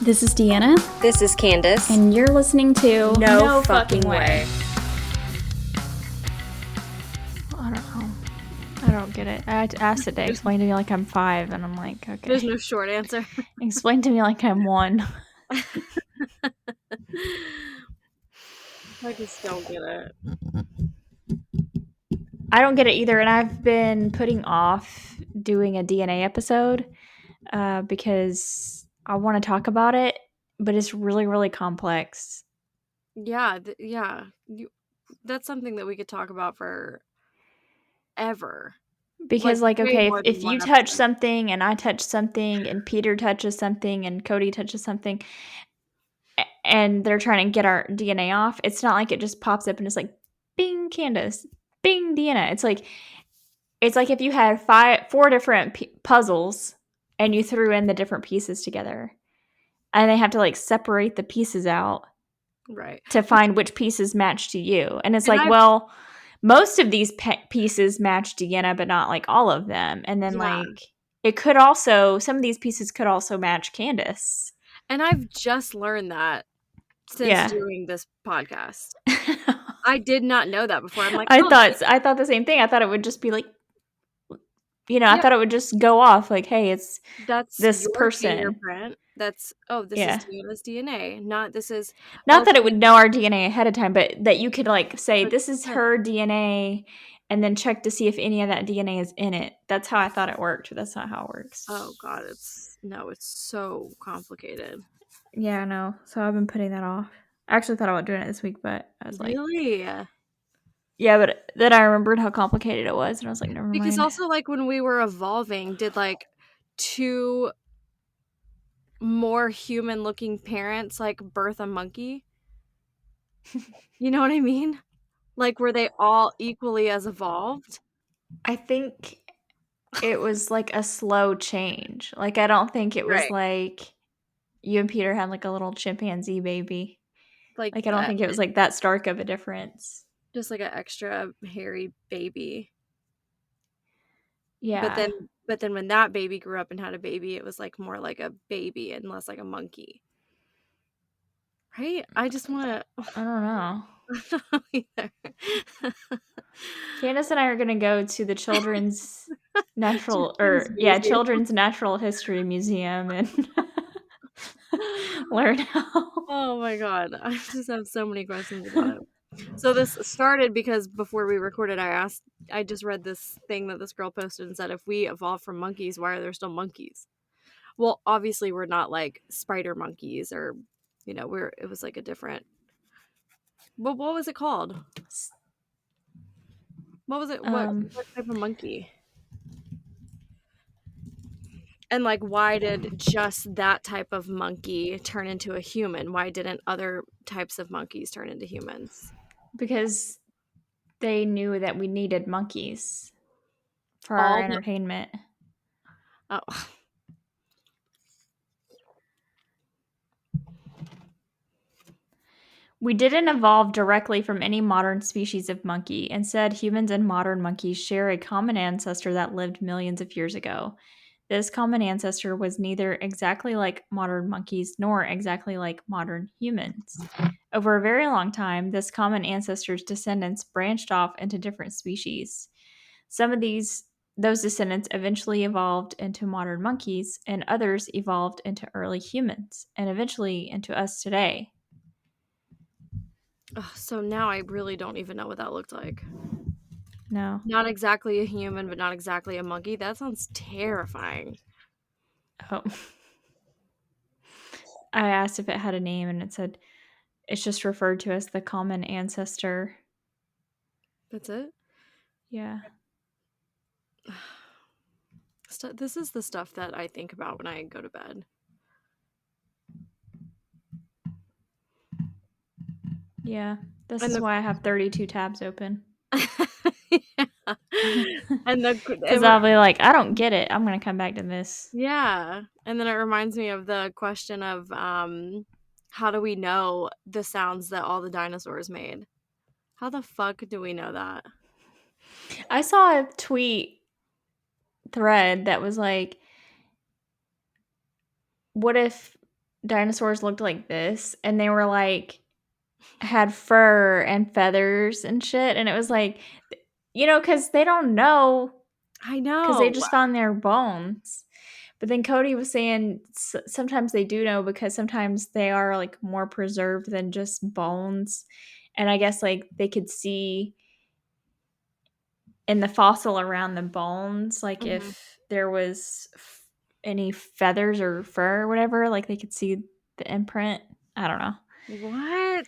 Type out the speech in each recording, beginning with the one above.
This is Deanna. This is Candace. And you're listening to No Fucking Way. I don't know. I don't get it. I asked it to explain to me like I'm 5, and I'm like, okay. There's no short answer. Explain to me like I'm 1. I just don't get it. I don't get it either, and I've been putting off doing a DNA episode because I want to talk about it, but it's really, really complex. Yeah, that's something that we could talk about for ever. Because, okay, if you touch episode. something, and I touch something, and Peter touches something, and Cody touches something, and they're trying to get our DNA off, it's not like it just pops up and it's like, bing, Candace, bing, Deanna. It's like if you had 4 different puzzles and you threw in the different pieces together, and they have to like separate the pieces out, right, to find which pieces match to you. And it's well, most of these pieces match Deanna, but not like all of them. And then it could also, some of these pieces could also match Candace. And I've just learned that since doing this podcast. I did not know that before. I'm like, I thought the same thing. I thought it would just be like, I thought it would just go off like, hey, that's this person. Fingerprint. This is Deanna's DNA. Not that it would know our DNA ahead of time, but that you could like say this is her DNA, and then check to see if any of that DNA is in it. That's how I thought it worked, but that's not how it works. Oh God, it's so complicated. Yeah, I know. So I've been putting that off. I actually thought about doing it this week, but I was like, really? Yeah, but then I remembered how complicated it was, and I was like, never mind. Because also, like, when we were evolving, did like 2 more human-looking parents like birth a monkey? You know what I mean? Like, were they all equally as evolved? I think it was like a slow change. Like, I don't think it was like you and Peter had like a little chimpanzee baby. Like I don't think it was like that stark of a difference. Just like an extra hairy baby. Yeah. But then when that baby grew up and had a baby, it was like more like a baby and less like a monkey. Right? I just want to... I don't know. I don't know either. Candace and I are going to go to the Children's Natural History Museum and learn how. Oh my God. I just have so many questions about it. So this started because before we recorded, I just read this thing that this girl posted and said, if we evolved from monkeys, why are there still monkeys? Well, obviously we're not like spider monkeys or, it was like a different, but what was it called? What was it? What type of monkey? And like, why did just that type of monkey turn into a human? Why didn't other types of monkeys turn into humans? Because they knew that we needed monkeys for our entertainment. Oh. We didn't evolve directly from any modern species of monkey. Instead, humans and modern monkeys share a common ancestor that lived millions of years ago. This common ancestor was neither exactly like modern monkeys nor exactly like modern humans. Over a very long time, this common ancestor's descendants branched off into different species. Some of those descendants eventually evolved into modern monkeys, and others evolved into early humans, and eventually into us today. So now I really don't even know what that looked like. No. Not exactly a human, but not exactly a monkey. That sounds terrifying. Oh. I asked if it had a name, and it said it's just referred to as the common ancestor. That's it? Yeah. This is the stuff that I think about when I go to bed. Yeah. This is why I have 32 tabs open. Yeah. Because I'll be like, I don't get it. I'm going to come back to this. Yeah. And then it reminds me of the question of how do we know the sounds that all the dinosaurs made? How the fuck do we know that? I saw a tweet thread that was like, what if dinosaurs looked like this, and they were like had fur and feathers and shit, and it was like, because they don't know, I because they know. just found their bones. But then Cody was saying sometimes they do know because sometimes they are like more preserved than just bones, and I guess like they could see in the fossil around the bones, like Mhm. if there was any feathers or fur or whatever, like they could see the imprint. I don't know. What?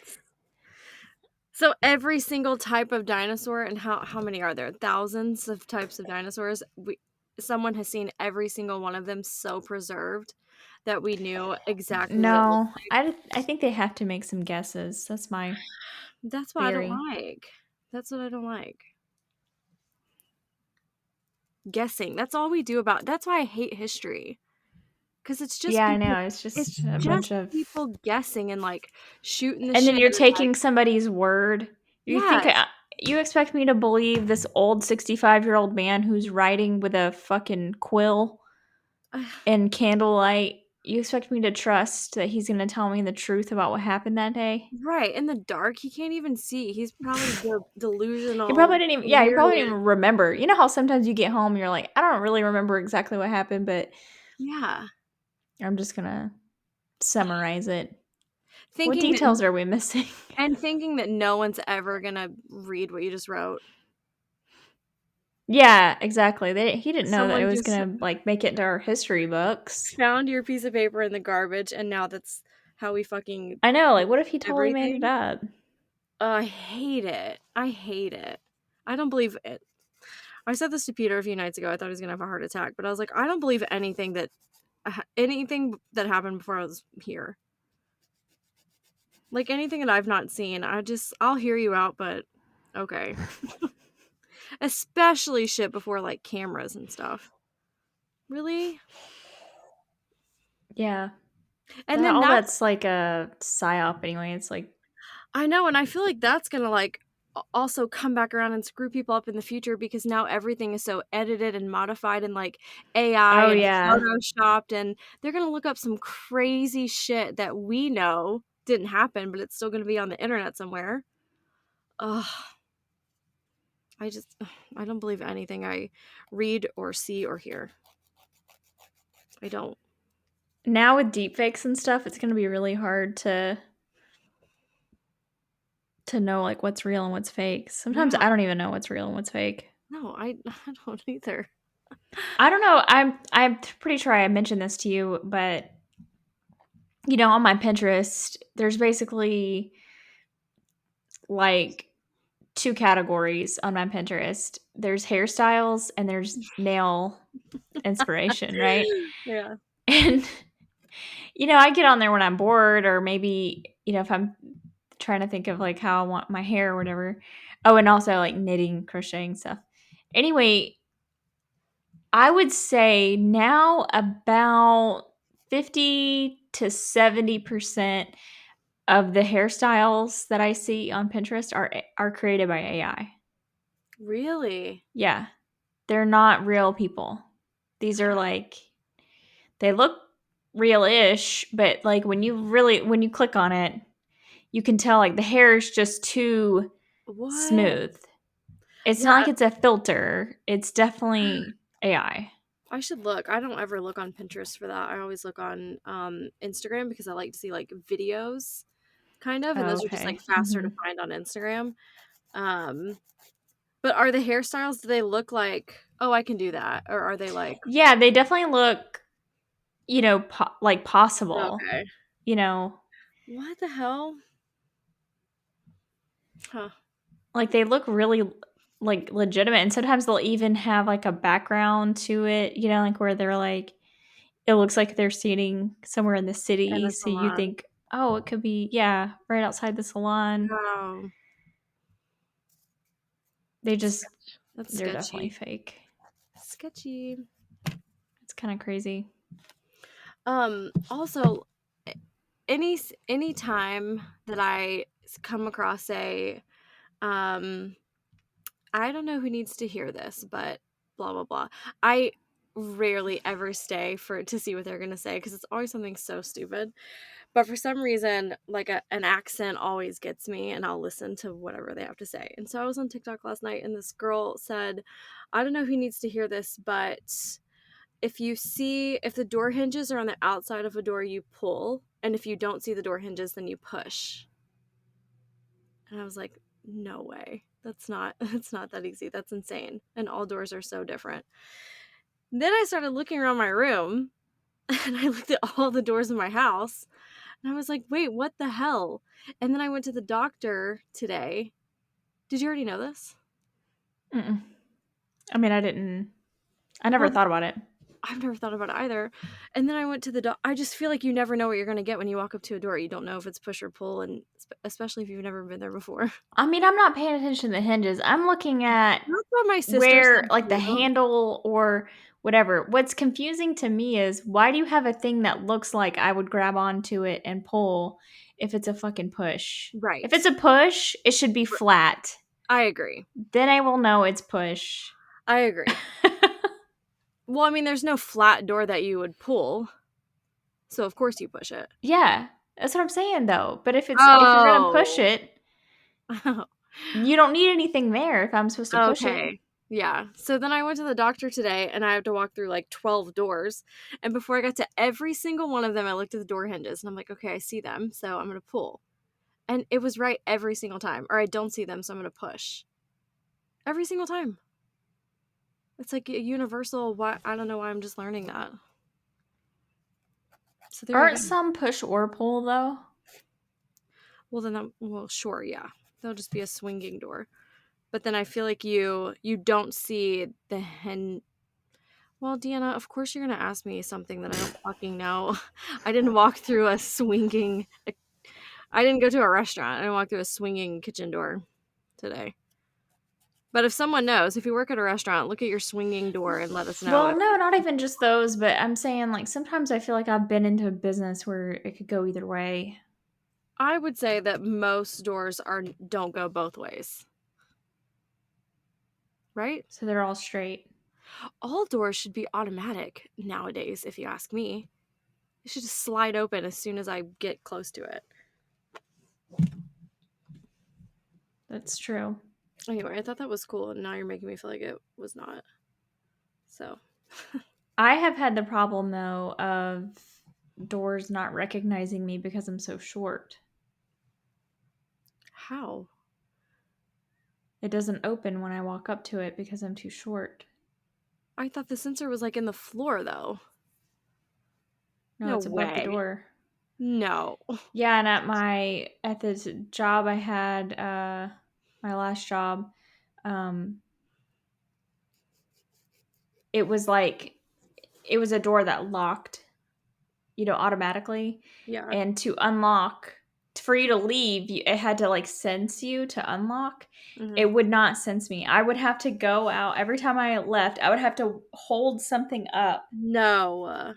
So every single type of dinosaur, and how many are there? Thousands of types of dinosaurs. Someone has seen every single one of them so preserved that we knew exactly what it looked No, like. I think they have to make some guesses. That's my That's what I don't theory. like. That's what I don't like. Guessing. That's all we do about. That's why I hate history. Because Yeah, I know. It's it's just a bunch just of. people guessing and like shooting the And then shit you're and like taking somebody's word. You think yes. you expect me to believe this old 65-year-old man who's writing with a fucking quill in candlelight? You expect me to trust that he's going to tell me the truth about what happened that day? Right, in the dark, he can't even see. He's probably He delusional, probably didn't even, yeah, he probably didn't delirious. even remember. You know how sometimes you get home and you're like, I don't really remember exactly what happened, but Yeah. I'm just going to summarize it. What Thinking that details are we missing? thinking that no one's ever gonna read what you just wrote. Yeah, exactly. He didn't know that it Someone was just gonna like make it into our history books. found your piece of paper in the garbage, and now that's how we fucking I know. Like, what if he totally made it everything. up? I hate it. I hate it. I don't believe it. I said this to Peter a few nights ago. I thought he was gonna have a heart attack, but I was like, I don't believe anything that happened before I was here. Like anything that I've not seen, I'll hear you out, but okay. Especially shit before like cameras and stuff. Really? Yeah, And then all that's that's like a psyop anyway. It's like, I know, and I feel like that's gonna like also come back around and screw people up in the future because now everything is so edited and modified and like AI oh and yeah, photoshopped, and they're gonna look up some crazy shit that we know didn't happen, but it's still gonna be on the internet somewhere. Ugh. I just I don't believe anything I read or see or hear. I don't. now with deepfakes and stuff, it's gonna be really hard to know like what's real and what's fake. Sometimes Yeah. I don't even know what's real and what's fake. No, I don't either. I don't know. I'm pretty sure I mentioned this to you, but on my Pinterest, there's basically like two categories on my Pinterest. There's hairstyles and there's nail inspiration, right? Yeah. And I get on there when I'm bored or maybe, if I'm trying to think of like how I want my hair or whatever. Oh, and also like knitting, crocheting stuff. Anyway, I would say now about 50 to 70% of the hairstyles that I see on Pinterest are created by AI. Really? Yeah. They're not real people. These are like they look real-ish, but like when you click on it, you can tell like the hair is just too What? smooth. It's Yeah, not like it's a filter. It's definitely AI. I should look. I don't ever look on Pinterest for that. I always look on Instagram because I like to see like videos kind of, and Oh, those are just okay. like faster to Hmm. find on Instagram. Um but are the hairstyles, do they look like, oh, I can do that, or are they like Yeah, they definitely look, like possible. okay. You know, What the hell? Huh. like they look really like legitimate, and sometimes they'll even have like a background to it. Like where they're like it looks like they're sitting somewhere in the And city, the so you salon. think, oh, it could be, yeah, right outside the salon. Wow. They just That's they're definitely sketchy. fake. Sketchy. It's kind of crazy. Also, any time that I come across um I don't know who needs to hear this, but blah blah blah. I rarely ever stay to see what they're gonna say because it's always something so stupid. But for some reason, like an accent always gets me, and I'll listen to whatever they have to say. And so I was on TikTok last night, and this girl said, "I don't know who needs to hear this, but if the door hinges are on the outside of a door, you pull, and if you don't see the door hinges, then you push." And I was like, "No way. That's not it's not that easy. That's insane. And all doors are so different." Then I started looking around my room and I looked at all the doors in my house and I was like, "Wait, what the hell?" And then I went to the doctor today. Did you already know this? Mm-mm. I mean, I never Well, thought about it. I've never thought about it either. And then I went to the I just feel like you never know what you're going to get when you walk up to a door. You don't know if it's push or pull, and especially if you've never been there before. I mean, I'm not paying attention to the hinges. I'm looking at That's what my sister where, said like, the too. handle or whatever. What's confusing to me is why do you have a thing that looks like I would grab onto it and pull if it's a fucking push? Right. If it's a push, it should be flat. I agree. Then I will know it's push. I agree. Well, I mean, there's no flat door that you would pull, so of course you push it. Yeah, that's what I'm saying though. But if you're gonna push Oh. it, you don't need anything there if I'm supposed to push it. Okay. Yeah. So then I went to the doctor today and I had to walk through like 12 doors. And before I got to every single one of them, I looked at the door hinges and I'm like, okay, I see them. So I'm going to pull. And it was right every single time. Or I don't see them. So I'm going to push. Every single time. It's like a universal. Why? I don't know why I'm just learning that. So there you Aren't go. some push or pull though? Well, then, well, sure. Yeah. There'll just be a swinging door. But then I feel like you don't see the Well, Deanna, of course you're going to ask me something that I don't fucking know. I didn't walk through a swinging... I didn't go to a restaurant. I didn't walk through a swinging kitchen door today. But if someone knows, if you work at a restaurant, look at your swinging door and let us know. Well, no, not even just those, but I'm saying like sometimes I feel like I've been into a business where it could go either way. I would say that most doors don't go both ways. Right? So they're all straight. All doors should be automatic nowadays, if you ask me. It should just slide open as soon as I get close to it. That's true. Anyway, I thought that was cool, and now you're making me feel like it was not. So... I have had the problem though of doors not recognizing me because I'm so short. How? It doesn't open when I walk up to it because I'm too short. I thought the sensor was like in the floor though. No, No it's above the way. door. No. Yeah, and at this job I had, my last job, it was a door that locked, automatically. Yeah. And to unlock, for you to leave, it had to like sense you to unlock. Mhm. It would not sense me. I would have to go out every time I left. I would have to hold something up No.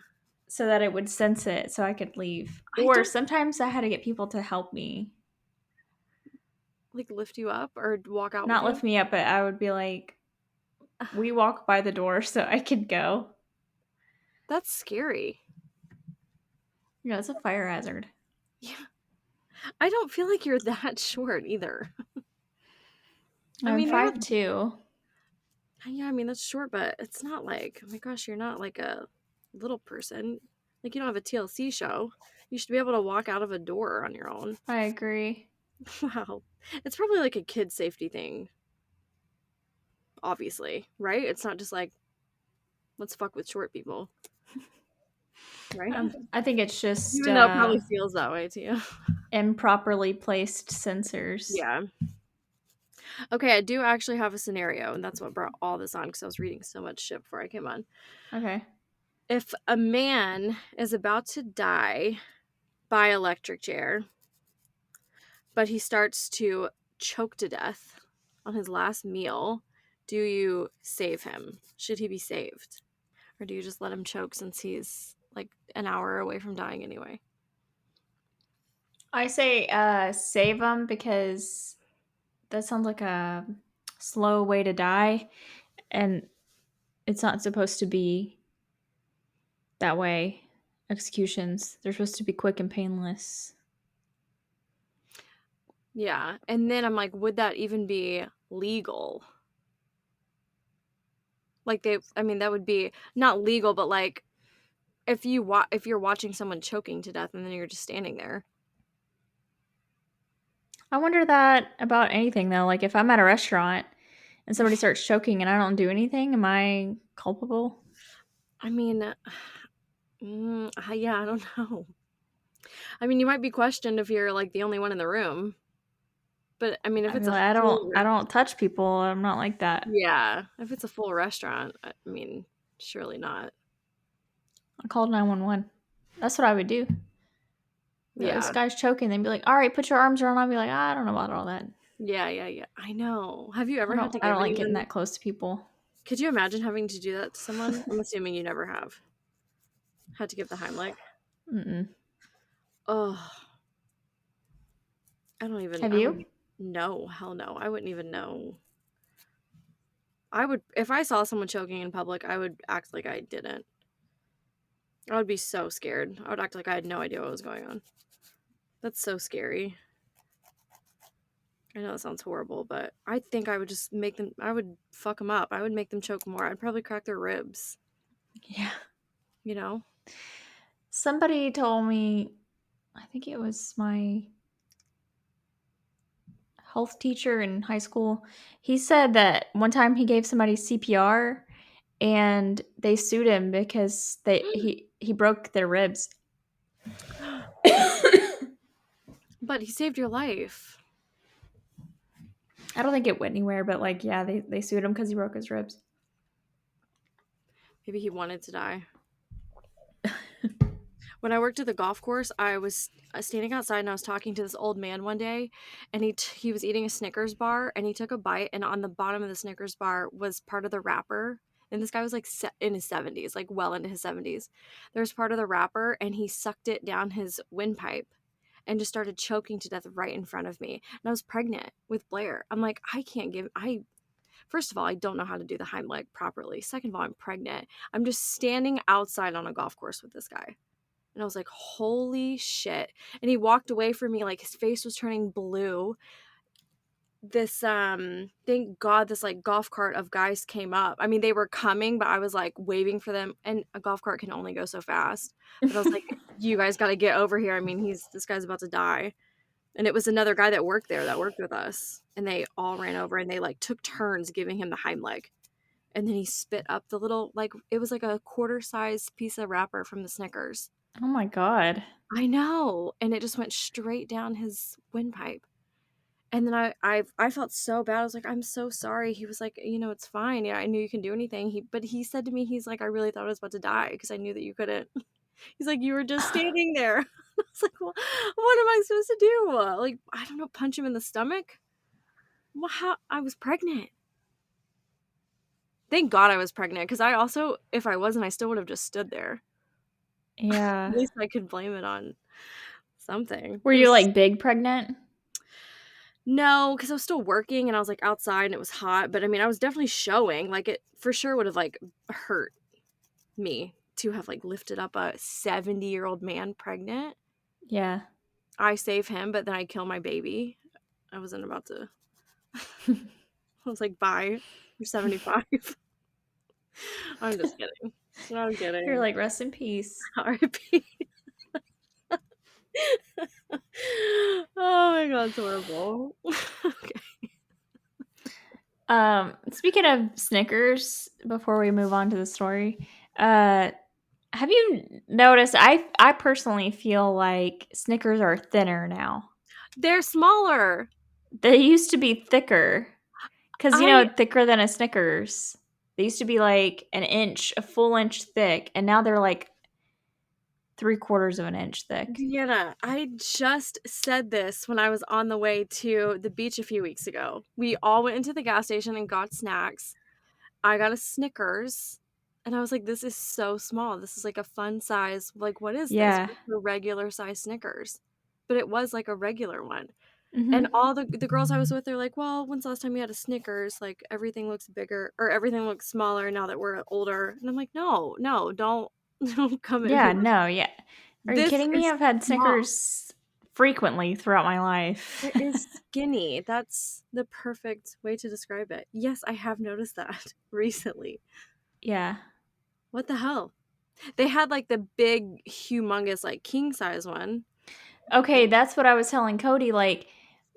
so that it would sense it so I could leave. I Or don't sometimes I had to get people to help me. like lift you up or walk out Not with lift me up, but I would be like, we walk by the door so I could go. That's scary. Yeah, it's a fire hazard. Yeah. I don't feel like you're that short either. I'm mean, 5'2". Yeah, I mean that's short, but it's not like, oh my gosh, you're not like a little person. Like you don't have a TLC show. You should be able to walk out of a door on your own. I agree. Wow. It's probably like a kid safety thing. Obviously, right? It's not just like, let's fuck with short people. Right? I think it's just Even though it probably feels that way to you. improperly placed sensors. Yeah. Okay, I do actually have a scenario, and that's what brought all this on because I was reading so much shit before I came on. Okay. If a man is about to die by electric chair, but he starts to choke to death on his last meal, do you save him? Should he be saved? Or do you just let him choke since he's like an hour away from dying anyway? I say save them because that sounds like a slow way to die, and it's not supposed to be that way. Executions, they're supposed to be quick and painless. Yeah. And then I'm like, would that even be legal? Like I mean, that would be not legal, but like if you're watching someone choking to death and then you're just standing there. I wonder that about anything though. Like if I'm at a restaurant and somebody starts choking and I don't do anything, am I culpable? I mean, yeah, I don't know. I mean, you might be questioned if you're like the only one in the room. But I mean, if I it's mean, a like, I full don't touch people. I'm not like that. yeah, if it's a full restaurant, I mean, surely not. I called 911. That's what I would do. This Yeah. guy's choking. They'd be like, "All right, put your arms around." I'd be like, "I don't know about all that. Yeah. I know. Have you ever had to I give don't like getting anyone that close to people." could you imagine having to do that to someone? I'm assuming you never have. Had to give the Heimlich. Mm-mm. Oh, Have I you? wouldn't no, hell no. I wouldn't even know. I would if I saw someone choking in public, I would act like I didn't. I would be so scared. I would act like I had no idea what was going on. That's so scary. I know that sounds horrible, but I think I would just I would fuck them up. I would make them choke more. I'd probably crack their ribs, Yeah. you know? Somebody told me, I think it was my health teacher in high school. He said that one time he gave somebody CPR and they sued him because he broke their ribs. But he saved your life. I don't think it went anywhere, but like, yeah, they sued him because he broke his ribs. Maybe he wanted to die. When I worked at the golf course, I was standing outside and I was talking to this old man one day, and he was eating a Snickers bar, and he took a bite, and on the bottom of the Snickers bar was part of the wrapper. And this guy was like in his 70s, like well into his 70s. There was part of the wrapper, and he sucked it down his windpipe and just started choking to death right in front of me. And I was pregnant with Blair. I'm like, first of all, I don't know how to do the Heimlich properly. Second of all, I'm pregnant. I'm just standing outside on a golf course with this guy. And I was like, holy shit. And he walked away from me, like his face was turning blue. This thank God this like golf cart of guys came up. I mean, they were coming, but I was like waving for them, and a golf cart can only go so fast. But I was like, you guys got to get over here. I mean, this guy's about to die. And it was another guy that worked there that worked with us, and they all ran over and they like took turns giving him the Heimlich. And then he spit up the little, like, it was like a quarter size piece of wrapper from the Snickers. Oh my God. I know. And it just went straight down his windpipe. And then I felt so bad. I was like, I'm so sorry. He was like, it's fine. Yeah, I knew you can do anything. But he said to me, he's like, I really thought I was about to die because I knew that you couldn't. He's like, you were just standing there. I was like, well, what am I supposed to do? Like, I don't know, punch him in the stomach? Well, how? I was pregnant. Thank God I was pregnant, because I also, if I wasn't, I still would have just stood there. Yeah. At least I could blame it on something. Were you like big pregnant? No, because I was still working and I was like outside and it was hot. But I mean, I was definitely showing. Like, it for sure would have like hurt me to have like lifted up a 70-year-old man pregnant. Yeah. I save him, but then I kill my baby. I wasn't about to. I was like, bye. You're 75. I'm just kidding. I'm kidding. You're like, rest in peace. R.I.P. Oh my God, it's horrible. Okay. Speaking of Snickers, before we move on to the story, have you noticed? I personally feel like Snickers are thinner now. They're smaller. They used to be thicker, because I thicker than a Snickers. They used to be like a full inch thick, and now they're like 3/4 of an inch thick. Deanna, I just said this when I was on the way to the beach a few weeks ago. We all went into the gas station and got snacks. I got a Snickers, and I was like, this is so small. This is like a fun size. Like, what is this? Yeah. What's a regular size Snickers? But it was like a regular one. Mm-hmm. And all the girls I was with, they're like, well, when's the last time you had a Snickers? Like, everything looks bigger, or everything looks smaller now that we're older. And I'm like, no, don't. Don't come at Yeah, me. no, yeah. Are you This kidding me? is I've had small. Snickers frequently throughout my life. It is skinny. That's the perfect way to describe it. Yes, I have noticed that recently. Yeah. What the hell? They had like the big, humongous, like king size one. Okay, that's what I was telling Cody. Like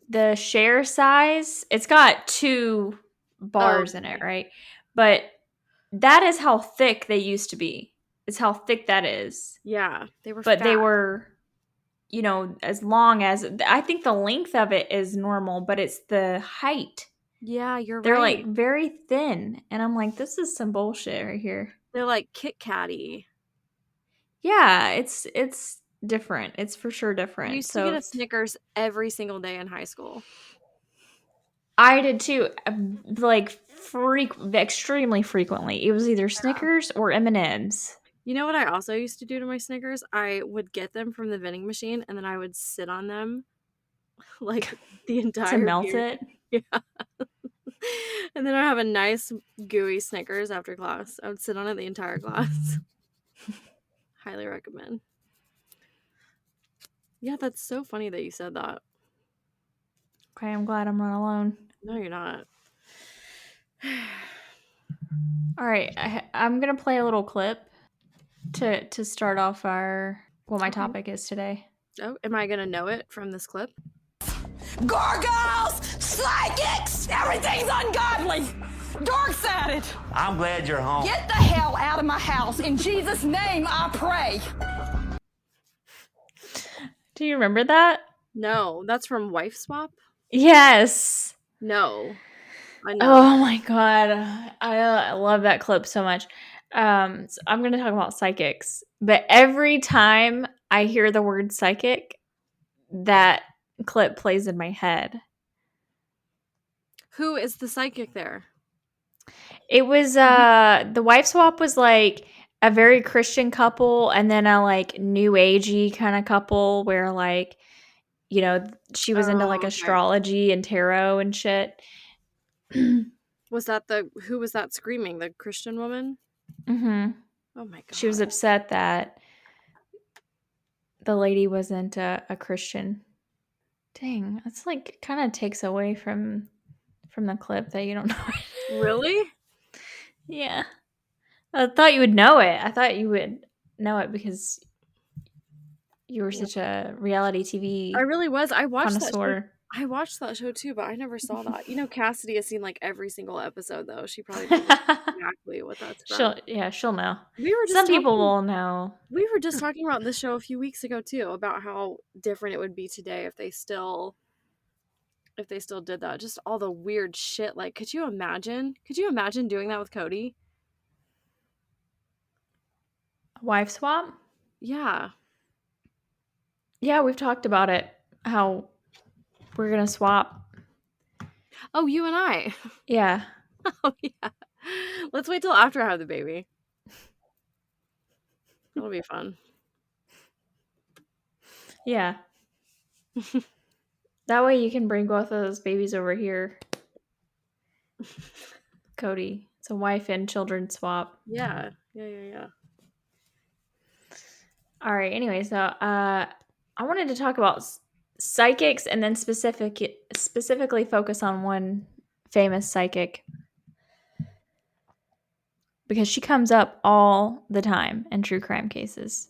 the share size, it's got 2 Oh, bars in it, right? But that is how thick they used to be. It's how thick that is. yeah. They were But fat. they were, as long as I think the length of it is normal, but it's the height. Yeah, you're They're right. like very thin. And I'm like, this is some bullshit right here. They're like Kit Kat-y. Yeah, it's different. It's for sure I different. used to get So a Snickers every single day in high school. I did too, like extremely frequently. It was either Snickers or M&Ms. You know what I also used to do to my Snickers? I would get them from the vending machine and then I would sit on them like the To entire melt period. it. Yeah. And then I have a nice gooey Snickers after class. I would sit on it the entire class. Highly recommend. Yeah, that's so funny that you said that. Okay, I'm glad I'm not alone. No, you're not. All right, I'm gonna play a little clip to start off what my Okay. topic is today. Oh, am I gonna know it from this clip? Gargoyles, psychics, everything's ungodly. Dork's at it. I'm glad you're home. Get the hell out of my house. In Jesus' name, I pray. Do you remember that? No, that's from Wife Swap? Yes. No. I know. Oh my god, I love that clip so much. So I'm going to talk about psychics, but every time I hear the word psychic, that clip plays in my head. Who is the psychic there? It was the wife swap was like a very Christian couple, and then a like new agey kind of couple where like she was into Oh, like okay. astrology and tarot and shit. Was that who was that screaming? The Christian woman? Mm-hmm. Oh my god. She was upset that the lady wasn't a Christian. Dang, that's like kind of takes away from the clip that you don't know it. Really? Yeah. I thought you would know it. I thought you would know it because you were such a reality TV I really was. I watched that show. connoisseur. I watched that show too, but I never saw that. You know, Cassidy has seen like every single episode though. She probably knows exactly what that's from. She'll know. We were just Some people talking will know. we were just talking about this show a few weeks ago too, about how different it would be today if they still did that. Just all the weird shit. Like, could you imagine? Could you imagine doing that with Cody? Wife swap? Yeah. Yeah, we've talked about it. How we're gonna swap. Oh, you and I. Yeah. Oh yeah. Let's wait till after I have the baby. That'll be fun. Yeah. That way you can bring both of those babies over here. Cody. It's a wife and children swap. Yeah. Yeah. All right. Anyway, so I wanted to talk about psychics and then specifically focus on one famous psychic because she comes up all the time in true crime cases.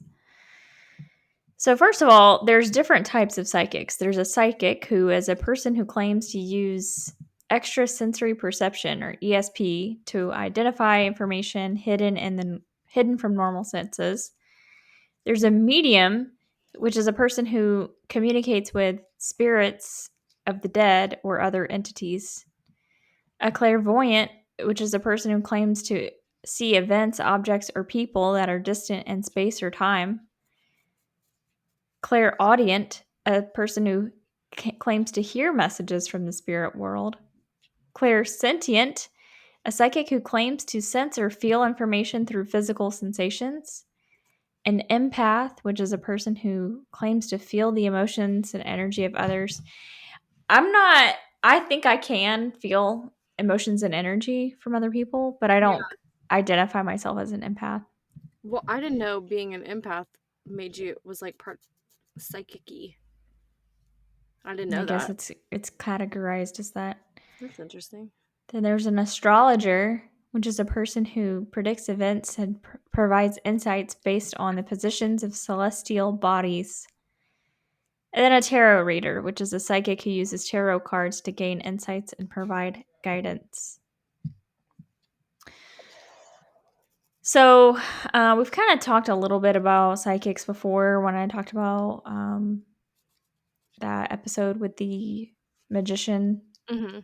So first of all, there's different types of psychics. There's a psychic who is a person who claims to use extrasensory perception or ESP to identify information hidden from normal senses. There's a medium, which is a person who communicates with spirits of the dead or other entities. A clairvoyant, which is a person who claims to see events, objects, or people that are distant in space or time. Clairaudient, a person who claims to hear messages from the spirit world. Clairsentient, a psychic who claims to sense or feel information through physical sensations. An empath, which is a person who claims to feel the emotions and energy of others. I think I can feel emotions and energy from other people, but I don't identify myself as an empath. Well, I didn't know being an empath was like part psychic-y. I didn't know I guess that. it's categorized as that. That's interesting. Then there's an astrologer, which is a person who predicts events and provides insights based on the positions of celestial bodies. And then a tarot reader, which is a psychic who uses tarot cards to gain insights and provide guidance. So we've kind of talked a little bit about psychics before when I talked about that episode with the magician Mm-hmm.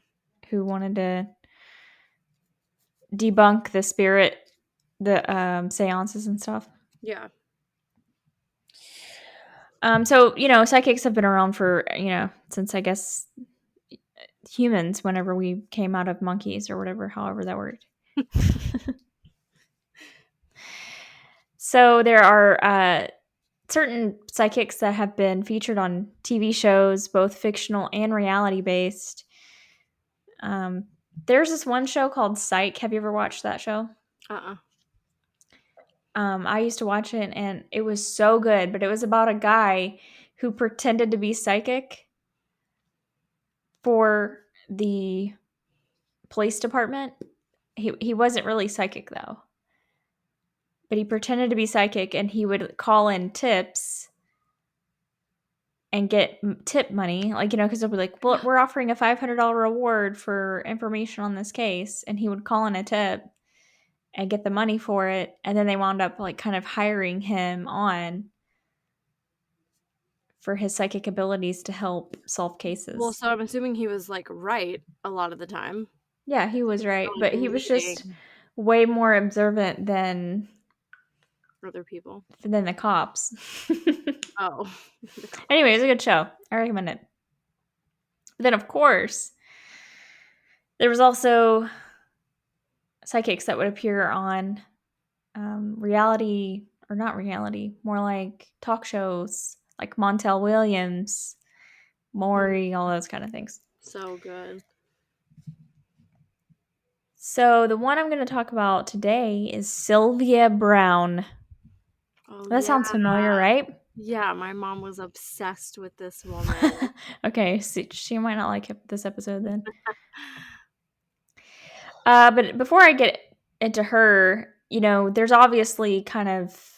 who wanted to debunk the seances and stuff. Yeah. So, psychics have been around for, since I guess humans, whenever we came out of monkeys or whatever, however that worked. So there are certain psychics that have been featured on TV shows, both fictional and reality based. There's this one show called Psych. Have you ever watched that show? Uh-uh. I used to watch it and it was so good, but it was about a guy who pretended to be psychic for the police department. He wasn't really psychic though. But he pretended to be psychic and he would call in tips and get tip money, because they'll be like, well, we're offering a $500 reward for information on this case. And he would call in a tip and get the money for it. And then they wound up kind of hiring him on for his psychic abilities to help solve cases. Well, so I'm assuming he was like right a lot of the time. Yeah, he was right. But he was just Leading way more observant than other people. the cops. Oh. Anyway, it's a good show. I recommend it. But then, of course, there was also psychics that would appear on reality, or not reality, more like talk shows, like Montel Williams, Maury, all those kind of things. So good. So the one I'm going to talk about today is Sylvia Browne. Oh, That sounds familiar, right? Yeah, my mom was obsessed with this woman. Okay, so she might not like this episode then. But before I get into her, there's obviously kind of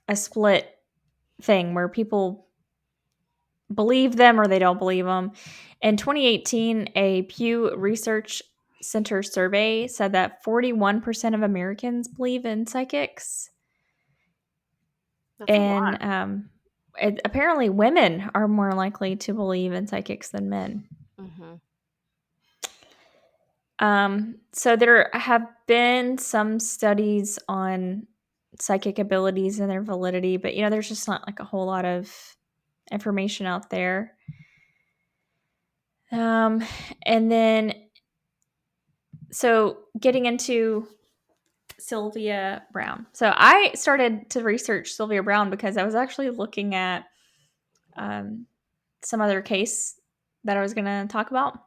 a split thing where people believe them or they don't believe them. In 2018, a Pew Research Center survey said that 41% of Americans believe in psychics. That's a lot. And apparently women are more likely to believe in psychics than men. Mm-hmm. So there have been some studies on psychic abilities and their validity, but there's just not like a whole lot of information out there. And then, so getting into Sylvia Browne. So I started to research Sylvia Browne because I was actually looking at some other case that I was going to talk about.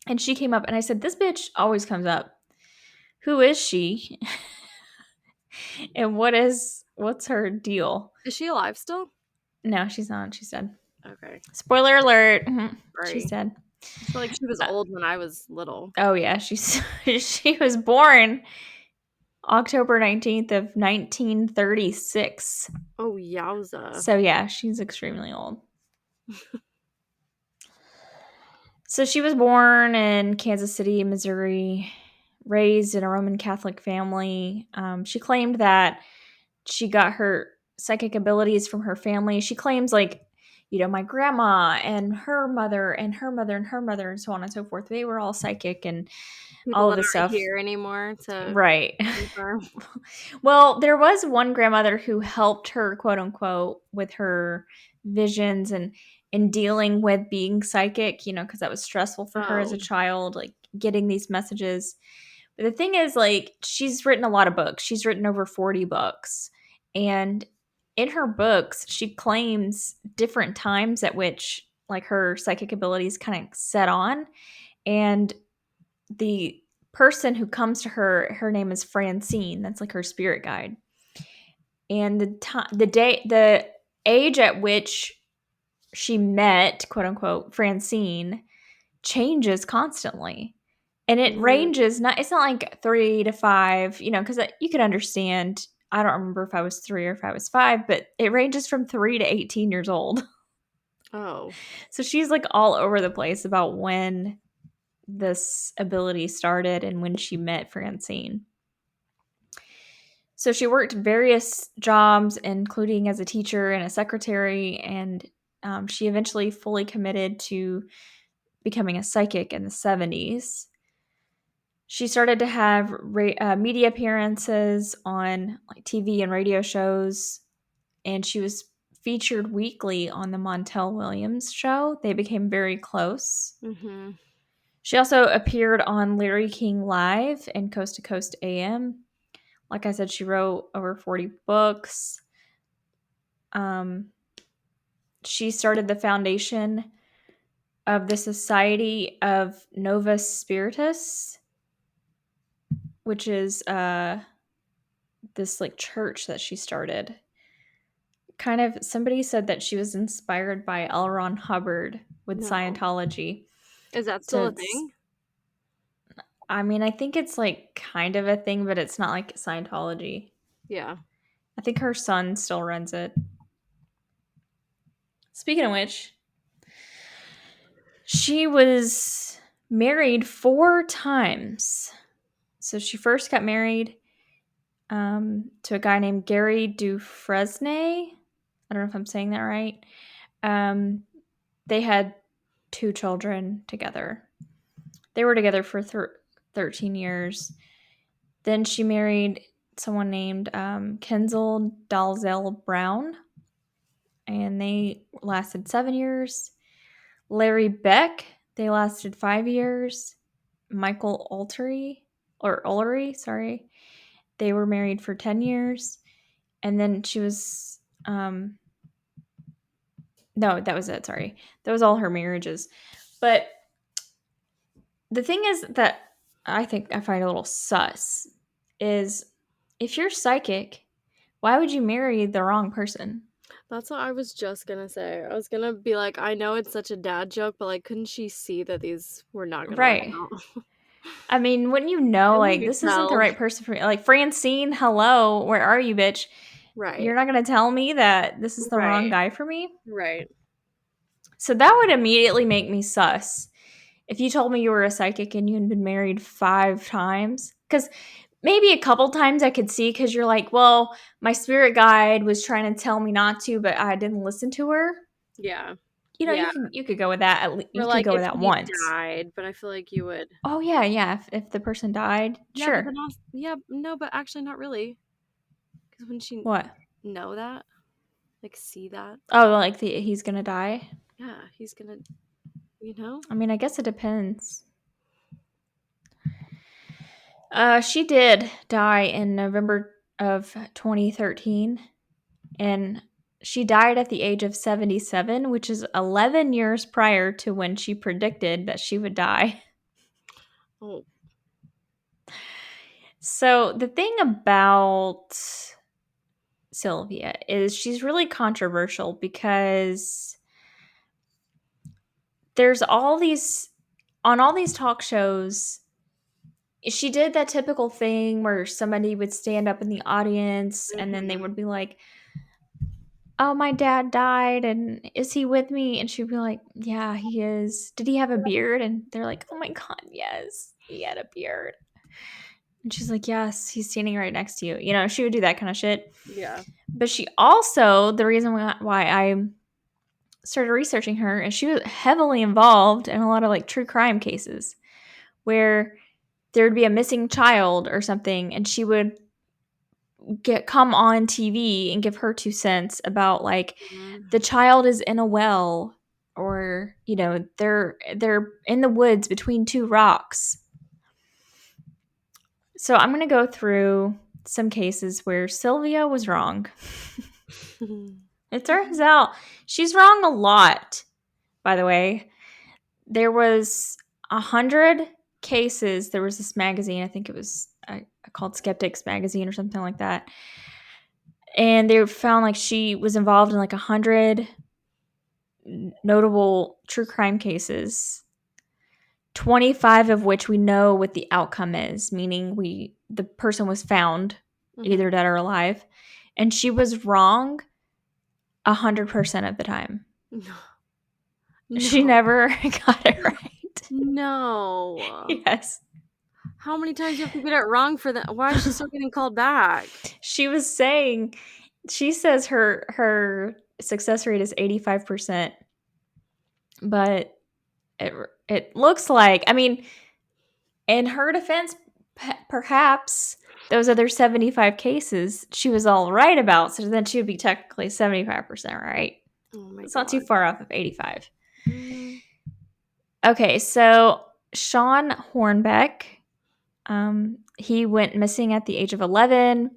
And she came up and I said, this bitch always comes up. Who is she? And what's her deal? Is she alive still? No, she's not. She's dead. Okay. Spoiler alert. Right. She's dead. I feel like she was old when I was little. Oh yeah, she was born October 19th of 1936. Oh, yowza. So yeah, she's extremely old. So she was born in Kansas City, Missouri, raised in a Roman Catholic family. She claimed that she got her psychic abilities from her family. She claims my grandma and her mother and her mother and her mother and so on and so forth. They were all psychic and People all that this aren't stuff. here anymore to Right. confirm. Well, there was one grandmother who helped her, quote unquote, with her visions and in dealing with being psychic, because that was stressful for her as a child, like getting these messages. But the thing is, she's written a lot of books. She's written over 40 books. And in her books, she claims different times at which her psychic abilities kind of set on. And the person who comes to her, her name is Francine. That's like her spirit guide. And the age at which she met, quote unquote, Francine changes constantly. And it ranges, it's not like 3 to 5, you know, because you could understand. I don't remember if I was 3 or if I was 5, but it ranges from 3 to 18 years old. Oh. So she's like all over the place about when this ability started and when she met Francine. So she worked various jobs, including as a teacher and a secretary, and she eventually fully committed to becoming a psychic in the 70s. She started to have media appearances on like TV and radio shows, and she was featured weekly on the Montel Williams show. They became very close. Mm-hmm. She also appeared on Larry King Live and Coast to Coast AM. Like I said, she wrote over 40 books. She started the foundation of the Society of Novus Spiritus, which is this like church that she started. Kind of, somebody said that she was inspired by L. Ron Hubbard with Scientology. Is that still a thing? I mean, I think it's like kind of a thing, but it's not like Scientology. Yeah. I think her son still runs it. Speaking of which, she was married 4 times. So she first got married to a guy named Gary Dufresne. I don't know if I'm saying that right. They had 2 children together. They were together for 13 years. Then she married someone named Kenzel Dalzell Brown, and they lasted 7 years. Larry Beck, they lasted 5 years. Michael Ullery, sorry. They were married for 10 years. And then she was no, that was it, sorry. That was all her marriages. But the thing is that I think I find a little sus is if you're psychic, why would you marry the wrong person? That's what I was just gonna say. I was gonna be like, I know it's such a dad joke, but like, couldn't she see that these were not gonna work out? I mean, wouldn't you know, like, this isn't the right person for me? Like, Francine, hello, where are you, bitch? Right. You're not gonna tell me that this is the wrong guy for me? Right. So that would immediately make me sus. If you told me you were a psychic and you had been married 5 times, because maybe a couple times I could see because you're like, well, my spirit guide was trying to tell me not to, but I didn't listen to her. Yeah. You know, you could go with that. You could go with that once. Died, but I feel like you would. Oh yeah. If the person died, sure. But actually not really. Because when she know that, like see that. Oh, like he's gonna die. Yeah, he's gonna. You know. I mean, I guess it depends. She did die in November of 2013, and she died at the age of 77, which is 11 years prior to when she predicted that she would die. Oh. So the thing about Sylvia is she's really controversial because there's all these talk shows. She did that typical thing where somebody would stand up in the audience and then they would be like, oh, my dad died and is he with me? And she'd be like, yeah, he is. Did he have a beard? And they're like, oh my God, yes, he had a beard. And she's like, yes, he's standing right next to you. You know, she would do that kind of shit. Yeah. But she also, the reason why I started researching her is she was heavily involved in a lot of like true crime cases where there would be a missing child or something and she would come on TV and give her 2 cents about like the child is in a well or, you know, they're in the woods between 2 rocks. So I'm going to go through some cases where Sylvia was wrong. It turns out she's wrong a lot, by the way. There was 100 cases. There was this magazine, I think it was called Skeptics Magazine or something like that. And they found like she was involved in like 100 notable true crime cases, 25 of which we know what the outcome is, meaning the person was found either dead or alive, and she was wrong 100% of the time. No. She never got it right. No. Yes. How many times do you have to get it wrong for that? Why is she still getting called back? She was saying, she says her success rate is 85%, but it looks like, I mean, in her defense, perhaps those other 75 cases she was all right about, so then she would be technically 75% right. Oh my It's God. not too far off of 85. Mm-hmm. Okay, so Sean Hornbeck, he went missing at the age of 11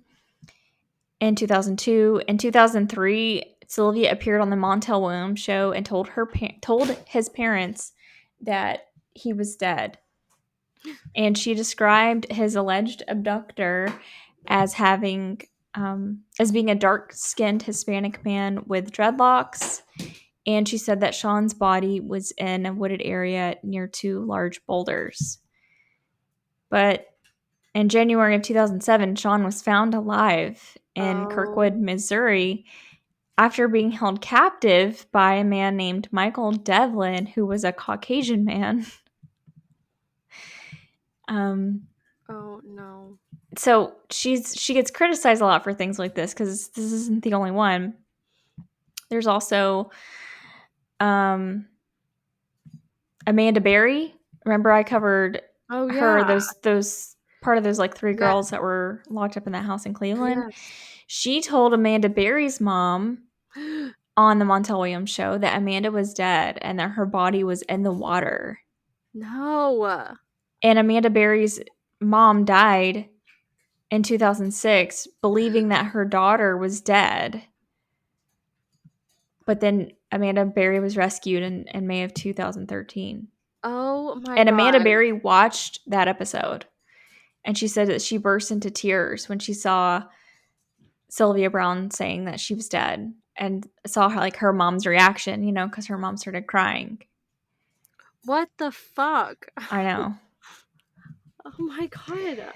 in 2002. In 2003, Sylvia appeared on the Montel Williams show and told his parents that he was dead. And she described his alleged abductor as having as being a dark-skinned Hispanic man with dreadlocks. And she said that Sean's body was in a wooded area near two large boulders. But in January of 2007, Sean was found alive in Kirkwood, Missouri, after being held captive by a man named Michael Devlin, who was a Caucasian man. Oh no. So she gets criticized a lot for things like this because this isn't the only one. There's also Amanda Berry. Remember I covered her, those part of those like three girls that were locked up in that house in Cleveland. Yes. She told Amanda Berry's mom on the Montel Williams show that Amanda was dead and that her body was in the water. No. And Amanda Berry's mom died in 2006 believing that her daughter was dead. But then Amanda Berry was rescued in May of 2013. Oh my God. And Amanda Berry watched that episode. And she said that she burst into tears when she saw Sylvia Browne saying that she was dead and saw her mom's reaction, because her mom started crying. What the fuck? I know. Oh my God.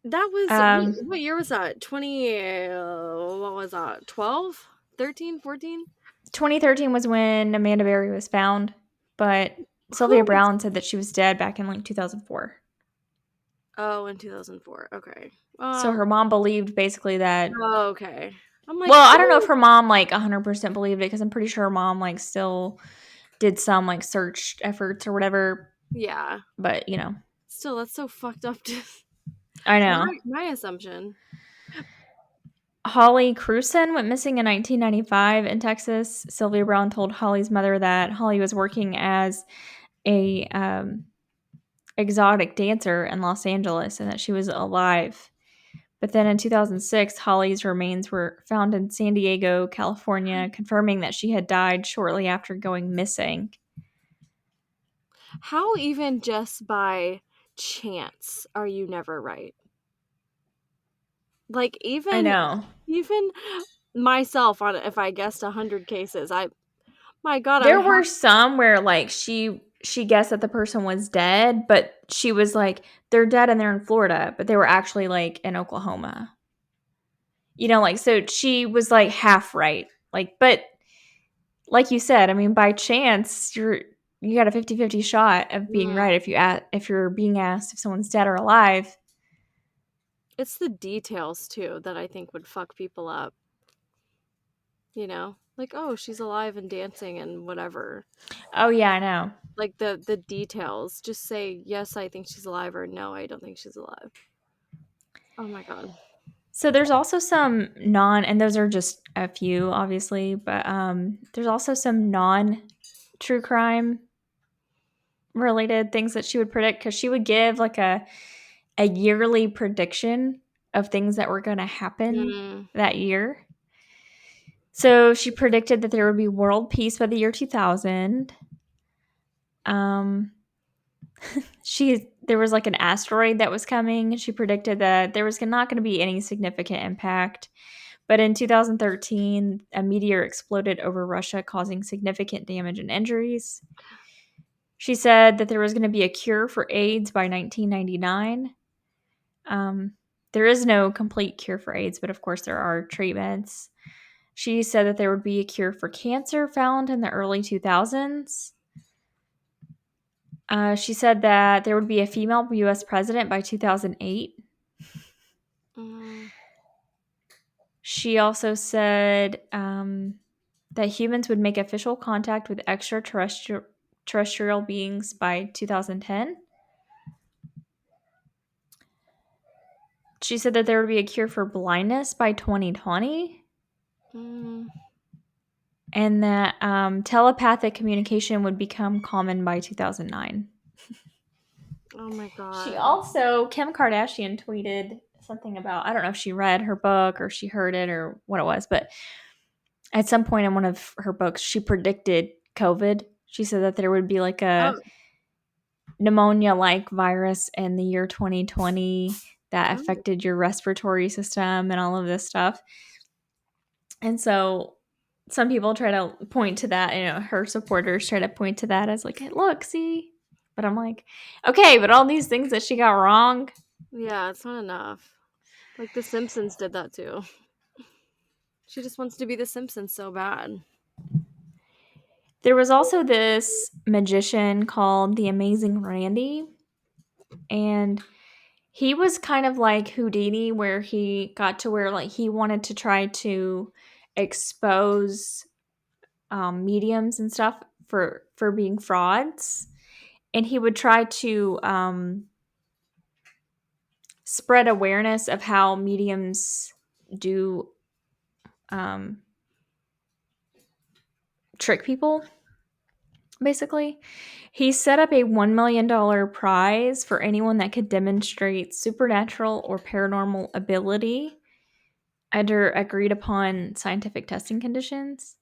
That was, what year was that? 12? 13? 14? 2013 was when Amanda Berry was found, but Sylvia Browne said that she was dead back in 2004. Oh, in 2004. Okay. So her mom believed basically that. Oh, okay. I'm like, well, I don't know if her mom 100% believed it because I'm pretty sure her mom still did some search efforts or whatever. Yeah. But still, that's so fucked up. I know. My assumption. Holly Cruson went missing in 1995 in Texas. Sylvia Browne told Holly's mother that Holly was working as a exotic dancer in Los Angeles and that she was alive. But then in 2006, Holly's remains were found in San Diego, California, confirming that she had died shortly after going missing. How even just by chance are you never right? Even I know. Even myself, if I guessed 100 cases, my God, there were some where she guessed that the person was dead, but she was like, they're dead and they're in Florida, but they were actually in Oklahoma. So she was half right. But like you said, I mean, by chance, you got a 50-50 shot of being right if you're being asked if someone's dead or alive. It's the details too that I think would fuck people up. Oh, she's alive and dancing and whatever. Oh yeah, I know. The details. Just say yes, I think she's alive, or no, I don't think she's alive. Oh my God. So there's also some and those are just a few, obviously, but there's also some non-true crime related things that she would predict, because she would give a yearly prediction of things that were going to happen that year. So she predicted that there would be world peace by the year 2000. There was like an asteroid that was coming. She predicted that there was not going to be any significant impact. But in 2013, a meteor exploded over Russia, causing significant damage and injuries. She said that there was going to be a cure for AIDS by 1999. There is no complete cure for AIDS, but of course there are treatments. She said that there would be a cure for cancer found in the early 2000s. She said that there would be a female U.S. president by 2008. She also said that humans would make official contact with extraterrestrial beings by 2010. She said that there would be a cure for blindness by 2020. And that telepathic communication would become common by 2009. Oh my god. She also, Kim Kardashian tweeted something about, I don't know if she read her book or she heard it or what it was, but at some point in one of her books, she predicted COVID. She said that there would be like a pneumonia-like virus in the year 2020 that affected your respiratory system and all of this stuff. And so some people try to point to that, you know, her supporters try to point to that as like, hey, look, see? But I'm like, okay, but all these things that she got wrong. Yeah, it's not enough. Like The Simpsons did that too. She just wants to be The Simpsons so bad. There was also this magician called the Amazing Randy. And he was kind of like Houdini, where he got to where like he wanted to try to expose mediums and stuff for being frauds, and he would try to spread awareness of how mediums do trick people. Basically, he set up a $1 million prize for anyone that could demonstrate supernatural or paranormal ability under agreed upon scientific testing conditions.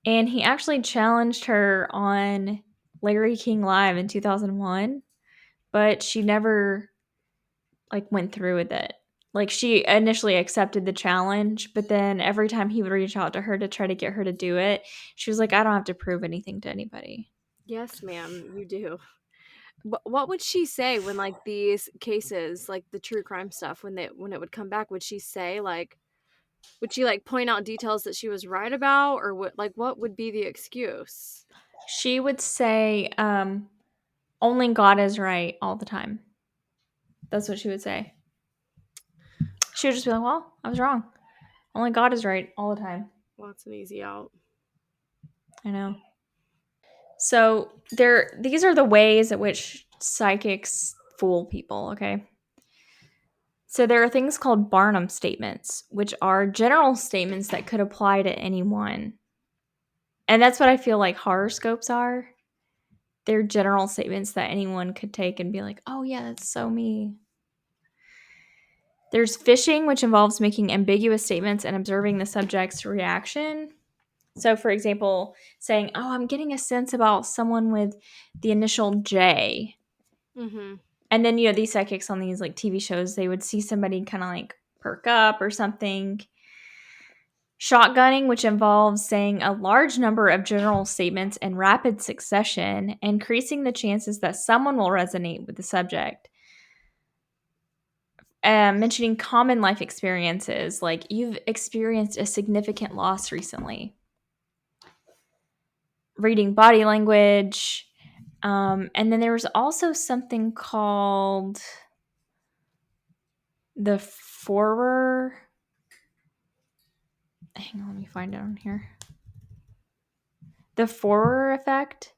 And he actually challenged her on Larry King Live in 2001, but she never like went through with it. Like she initially accepted the challenge, but then every time he would reach out to her to try to get her to do it, she was like, I don't have to prove anything to anybody. Yes, ma'am, you do. What would she say when like these cases, like the true crime stuff, when it would come back? Would she say like, would she like point out details that she was right about, or what would be the excuse? She would say, only God is right all the time. That's what she would say. She would just be like, well, I was wrong. Only God is right all the time. Well, that's an easy out. I know. So these are the ways at which psychics fool people, okay? So there are things called Barnum statements, which are general statements that could apply to anyone. And that's what I feel like horoscopes are. They're general statements that anyone could take and be like, oh yeah, that's so me. There's fishing, which involves making ambiguous statements and observing the subject's reaction. So, for example, saying, oh, I'm getting a sense about someone with the initial J. Mm-hmm. And then, you know, these psychics on these like TV shows, they would see somebody kind of like perk up or something. Shotgunning, which involves saying a large number of general statements in rapid succession, increasing the chances that someone will resonate with the subject. Mentioning common life experiences, like you've experienced a significant loss recently. Reading body language. And then there was also something called the Forer. Hang on, let me find it on here. The Forer effect.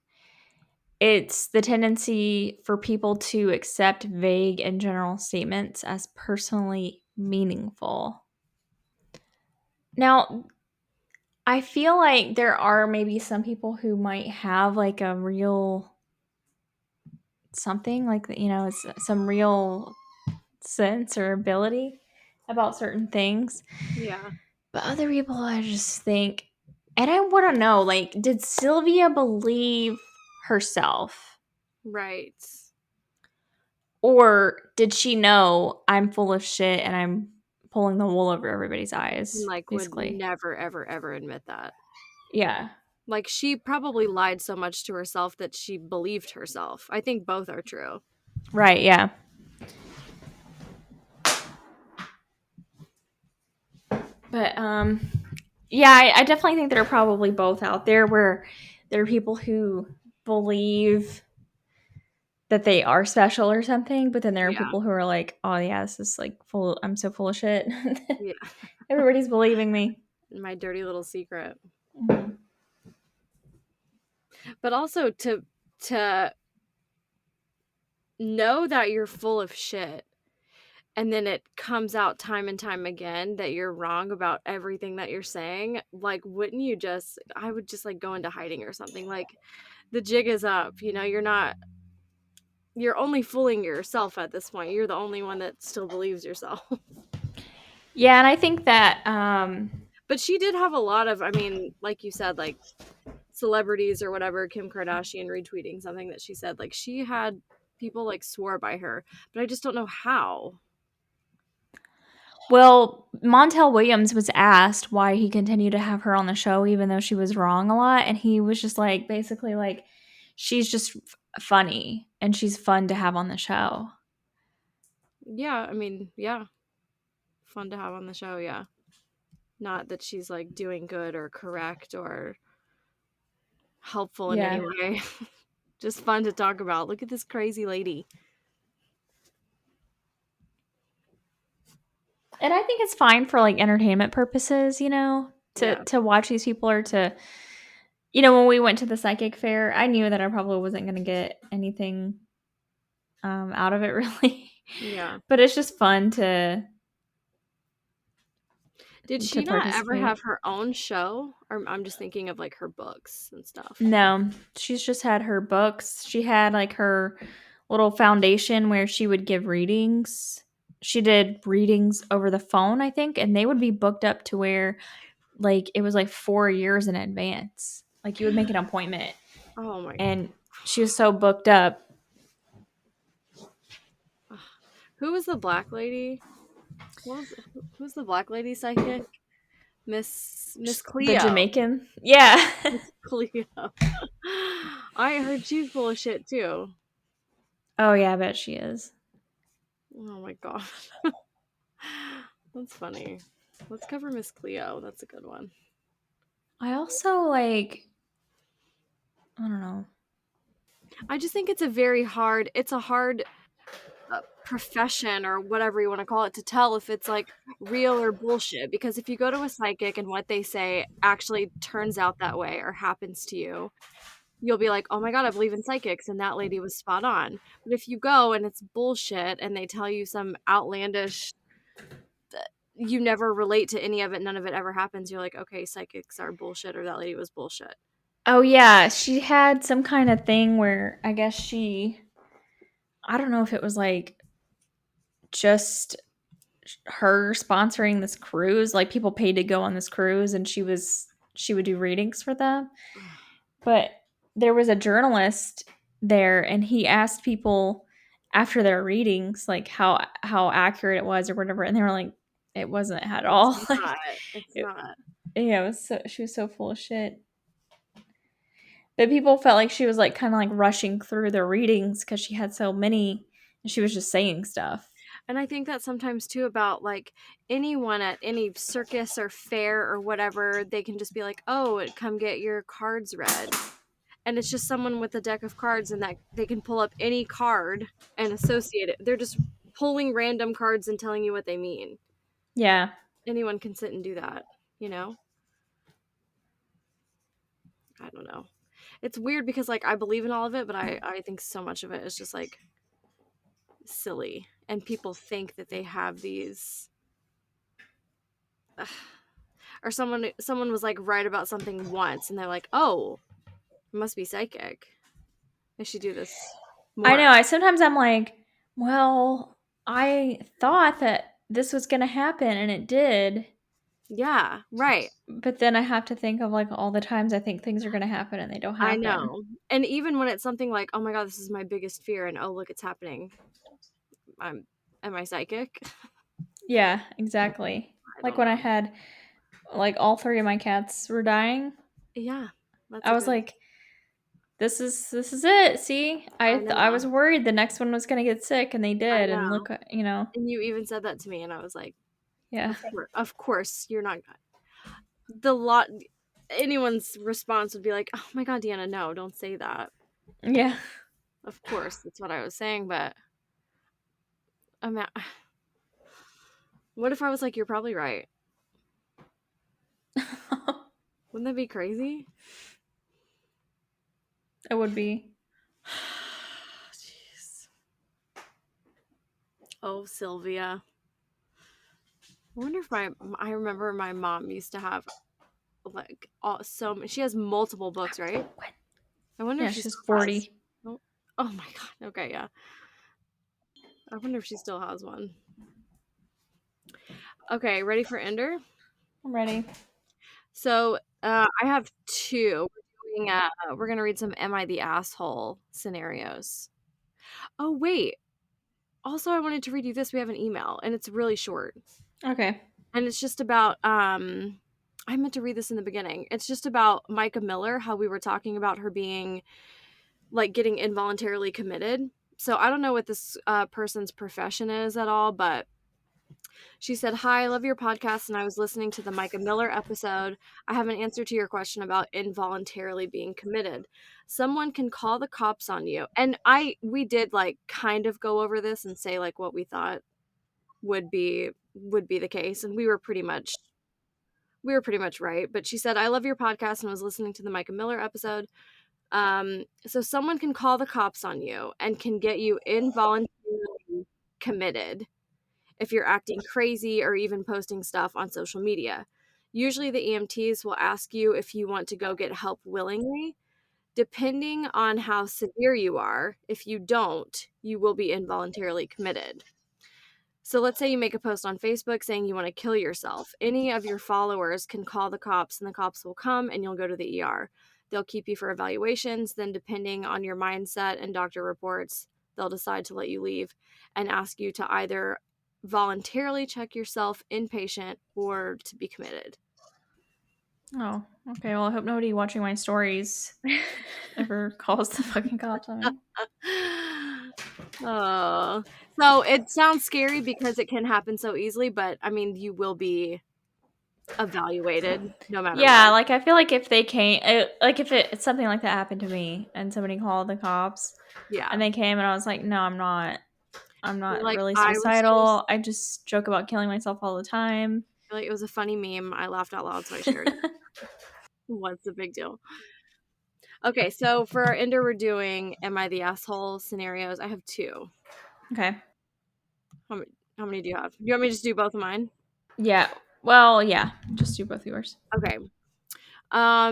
It's the tendency for people to accept vague and general statements as personally meaningful. Now, I feel like there are maybe some people who might have like a real something, like, you know, it's some real sense or ability about certain things. Yeah. But other people, I just think, and I want to know, like, did Sylvia believe herself? Right. Or did she know I'm full of shit and I'm pulling the wool over everybody's eyes, And like would basically? never, ever, ever admit that. Yeah. Like she probably lied so much to herself that she believed herself. I think both are true. Right, yeah. But yeah, I definitely think there are probably both out there where there are people who believe that they are special or something, but then there are Yeah. people who are like, oh yeah, this is like I'm so full of shit. Yeah. Everybody's believing me. My dirty little secret. Mhm. But also to know that you're full of shit and then it comes out time and time again that you're wrong about everything that you're saying, like wouldn't you just I would just like go into hiding or something. Like the jig is up, you're only fooling yourself at this point. You're the only one that still believes yourself. Yeah, and I think that But she did have a lot of, I mean, like you said, like celebrities or whatever, Kim Kardashian retweeting something that she said, like she had people like swore by her, but I just don't know how. well, Montel Williams was asked why he continued to have her on the show even though she was wrong a lot, and he was just like basically like she's just funny and she's fun to have on the show. Yeah, I mean, yeah. Fun to have on the show, yeah. Not that she's like doing good or correct or helpful in any Yeah. way. Just fun to talk about. Look at this crazy lady. And I think it's fine for like entertainment purposes, Yeah. to watch these people or to when we went to the psychic fair, I knew that I probably wasn't going to get anything out of it really. Yeah. But it's just fun to Did she not ever participate. have her own show? Or I'm just thinking of like her books and stuff. No, she's just had her books. She had like her little foundation where she would give readings. She did readings over the phone, I think, and they would be booked up to where like it was like 4 years in advance. Like you would make an appointment Oh my. and she was so booked up. Who was the black lady? Who's the black lady psychic? Miss The Cleo. Jamaican. Yeah. Miss Cleo. I heard she's full of shit too. Oh yeah, I bet she is. Oh my god. That's funny. Let's cover Miss Cleo. That's a good one. I also like I don't know. I just think it's a hard profession or whatever you want to call it to tell if it's like real or bullshit, because if you go to a psychic and what they say actually turns out that way or happens to you, you'll be like, oh my god, I believe in psychics and that lady was spot on. But if you go and it's bullshit and they tell you some outlandish, you never relate to any of it, none of it ever happens, you're like, okay, psychics are bullshit or that lady was bullshit. Oh yeah, she had some kind of thing where I guess I don't know if it was like just her sponsoring this cruise, like people paid to go on this cruise and she would do readings for them. But there was a journalist there and he asked people after their readings like how accurate it was or whatever, and they were like it wasn't at all. It's Like not. It's it, not. yeah, it was she was so full of shit. But people felt like she was like kind of like rushing through the readings because she had so many and she was just saying stuff. And I think that sometimes too about like anyone at any circus or fair or whatever, they can just be like, oh, come get your cards read. And it's just someone with a deck of cards and that they can pull up any card and associate it. They're just pulling random cards and telling you what they mean. Yeah. Anyone can sit and do that, you know? I don't know. It's weird because like I believe in all of it, but I think so much of it is just like silly. And people think that they have these or someone was like right about something once and they're like, oh, it must be psychic. I should do this more. I know. I'm like, well, I thought that this was going to happen and it did. Yeah, right. But then I have to think of like all the times I think things are going to happen and they don't I happen. know. And even when it's something like, oh my God, this is my biggest fear, and oh, look, it's happening. Am I psychic? Yeah, exactly. Like when I had like all 3 of my cats were dying, Yeah, that's I was like, this is it. See, I was worried the next one was gonna get sick, and they did. And look, you know. And you even said that to me, and I was like, yeah, of course, you're not. Anyone's response would be like, oh my God, Deanna, no, don't say that. yeah. Of course, that's what I was saying, but what if I was like, you're probably right? Wouldn't that be crazy? It would be. Jeez. Oh, Sylvia. I wonder if I remember my mom used to have like she has multiple books, right? I wonder Yeah, if she she's still 40. has. Oh my God. Okay, yeah. I wonder if she still has one. Okay, ready for Ender? I'm ready. So I have 2. We're gonna read some "Am I the Asshole" scenarios. Oh wait. Also, I wanted to read you this. We have an email, and it's really short. Okay. And it's just about I meant to read this in the beginning. It's just about Micah Miller, how we were talking about her being like getting involuntarily committed. So I don't know what this person's profession is at all, but she said, "Hi, I love your podcast, and I was listening to the Micah Miller episode. I have an answer to your question about involuntarily being committed. Someone can call the cops on you." And we did like kind of go over this and say like what we thought would be the case, and we were pretty much right. But she said, "I love your podcast and was listening to the Micah Miller episode. So someone can call the cops on you and can get you involuntarily committed if you're acting crazy or even posting stuff on social media. Usually the EMTs will ask you if you want to go get help willingly. Depending on how severe you are, if you don't, you will be involuntarily committed. So let's say you make a post on Facebook saying you want to kill yourself. Any of your followers can call the cops, and the cops will come and you'll go to the ER. They'll keep you for evaluations. Then, depending on your mindset and doctor reports, they'll decide to let you leave and ask you to either voluntarily check yourself inpatient or to be committed." Oh, okay. Well, I hope nobody watching my stories ever calls the fucking cops on me. Oh, so it sounds scary because it can happen so easily, but I mean, you will be evaluated no matter Yeah, what. like I feel like if they came, like if it's something like that happened to me and somebody called the cops, Yeah. and they came and I was like, no, I'm not Like, really I was suicidal. I just joke about killing myself all the time. like, it was a funny meme. I laughed out loud, so I shared it. What's the big deal? Okay, so for our ender, we're doing "Am I the Asshole" scenarios. I have 2. Okay. How many do you have? Do you want me to just do both of mine? Yeah. Well, yeah. Just do both yours. Okay.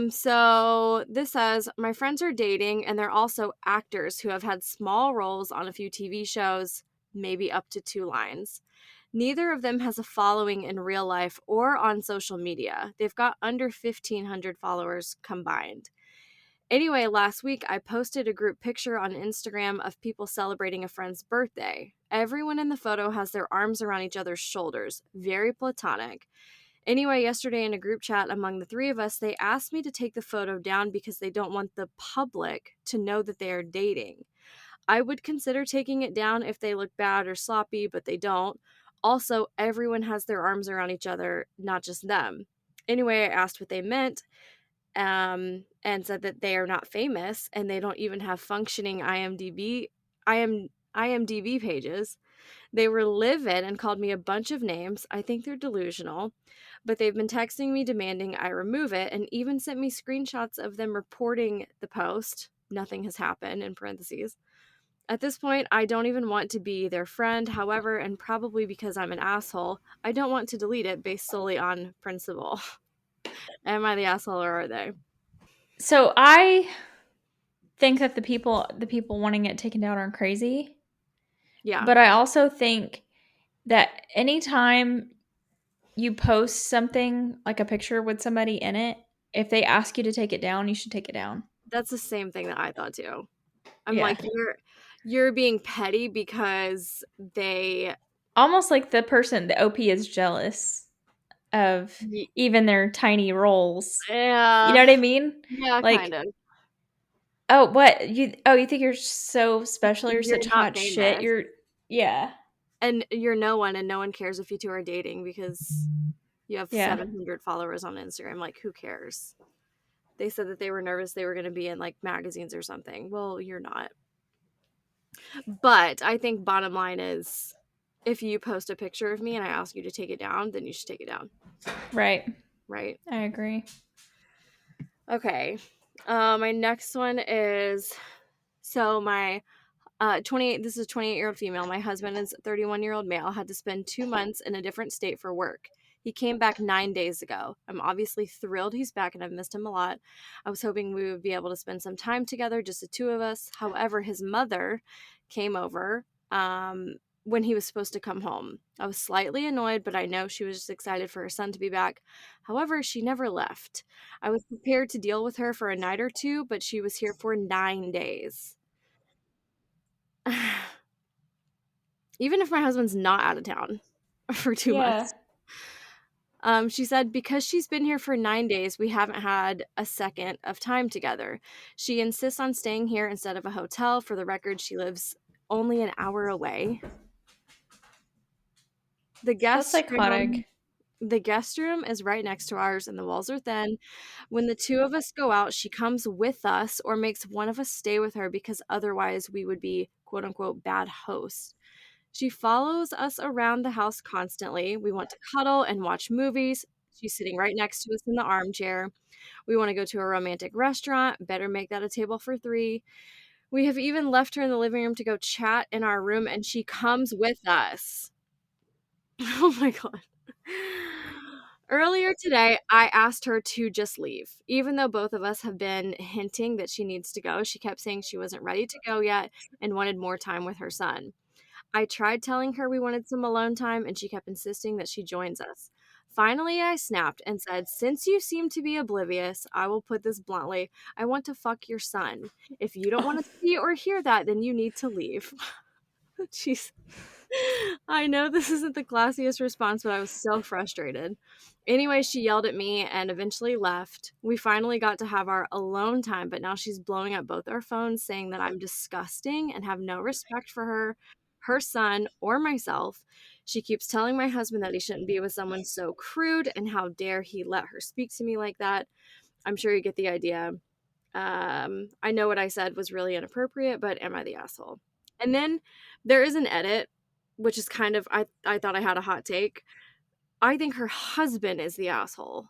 So this says, "My friends are dating, and they're also actors who have had small roles on a few TV shows, maybe up to 2 lines. Neither of them has a following in real life or on social media. They've got under 1,500 followers combined. Anyway, last week I posted a group picture on Instagram of people celebrating a friend's birthday. Everyone in the photo has their arms around each other's shoulders, very platonic. Anyway, yesterday in a group chat among the 3 of us, they asked me to take the photo down because they don't want the public to know that they are dating. I would consider taking it down if they look bad or sloppy, but they don't. Also, everyone has their arms around each other, not just them. Anyway, I asked what they meant, and said that they are not famous and they don't even have functioning IMDb pages. They were livid and called me a bunch of names. I think they're delusional, but they've been texting me demanding I remove it and even sent me screenshots of them reporting the post. Nothing has happened, in parentheses. At this point, I don't even want to be their friend. However, and probably because I'm an asshole, I don't want to delete it based solely on principle." Am I the asshole or are they? So I think that the people wanting it taken down are crazy. Yeah. But I also think that anytime you post something like a picture with somebody in it, if they ask you to take it down, you should take it down. That's the same thing that I thought too. I'm Yeah. like, you're being petty because they Almost like the OP is jealous of even their tiny roles. You know what I mean? Yeah, Like, kind of. oh, what? You think you're so special, you're You're such not hot shit. famous. Yeah. And you're no one, and no one cares if you two are dating because you have Yeah. 700 followers on Instagram. Like, who cares? They said that they were nervous they were going to be in like magazines or something. Well, you're not. But I think bottom line is, if you post a picture of me and I ask you to take it down, then you should take it down. Right. Right? I agree. Okay. My next one is, so my 28, this is a 28-year-old female. My husband is a 31-year-old male, had to spend 2 months in a different state for work. He came back 9 days ago. I'm obviously thrilled he's back and I've missed him a lot. I was hoping we would be able to spend some time together, just the two of us. However, his mother came over when he was supposed to come home. I was slightly annoyed, but I know she was just excited for her son to be back. However, she never left. I was prepared to deal with her for a night or two, but she was here for 9 days. Even if my husband's not out of town for 2 months. She said, because she's been here for 9 days, we haven't had a second of time together. She insists on staying here instead of a hotel. For the record, she lives only an hour away. That's psychotic. The guest room is right next to ours and the walls are thin. When the two of us go out, she comes with us or makes one of us stay with her because otherwise we would be quote unquote bad hosts. She follows us around the house constantly. We want to cuddle and watch movies. She's sitting right next to us in the armchair. We want to go to a romantic restaurant. Better make that a table for 3. We have even left her in the living room to go chat in our room, and she comes with us. Oh my God. Earlier today, I asked her to just leave. Even though both of us have been hinting that she needs to go, she kept saying she wasn't ready to go yet and wanted more time with her son. I tried telling her we wanted some alone time, and she kept insisting that she joins us. Finally, I snapped and said, since you seem to be oblivious, I will put this bluntly. I want to fuck your son. If you don't want to see or hear that, then you need to leave. Jeez. I know this isn't the classiest response, but I was so frustrated. Anyway, she yelled at me and eventually left. We finally got to have our alone time, but now she's blowing up both our phones saying that I'm disgusting and have no respect for her, her son, or myself. She keeps telling my husband that he shouldn't be with someone so crude and how dare he let her speak to me like that. I'm sure you get the idea. I know what I said was really inappropriate, but am I the asshole? And then there is an edit, which is kind of, I thought I had a hot take. I think her husband is the asshole.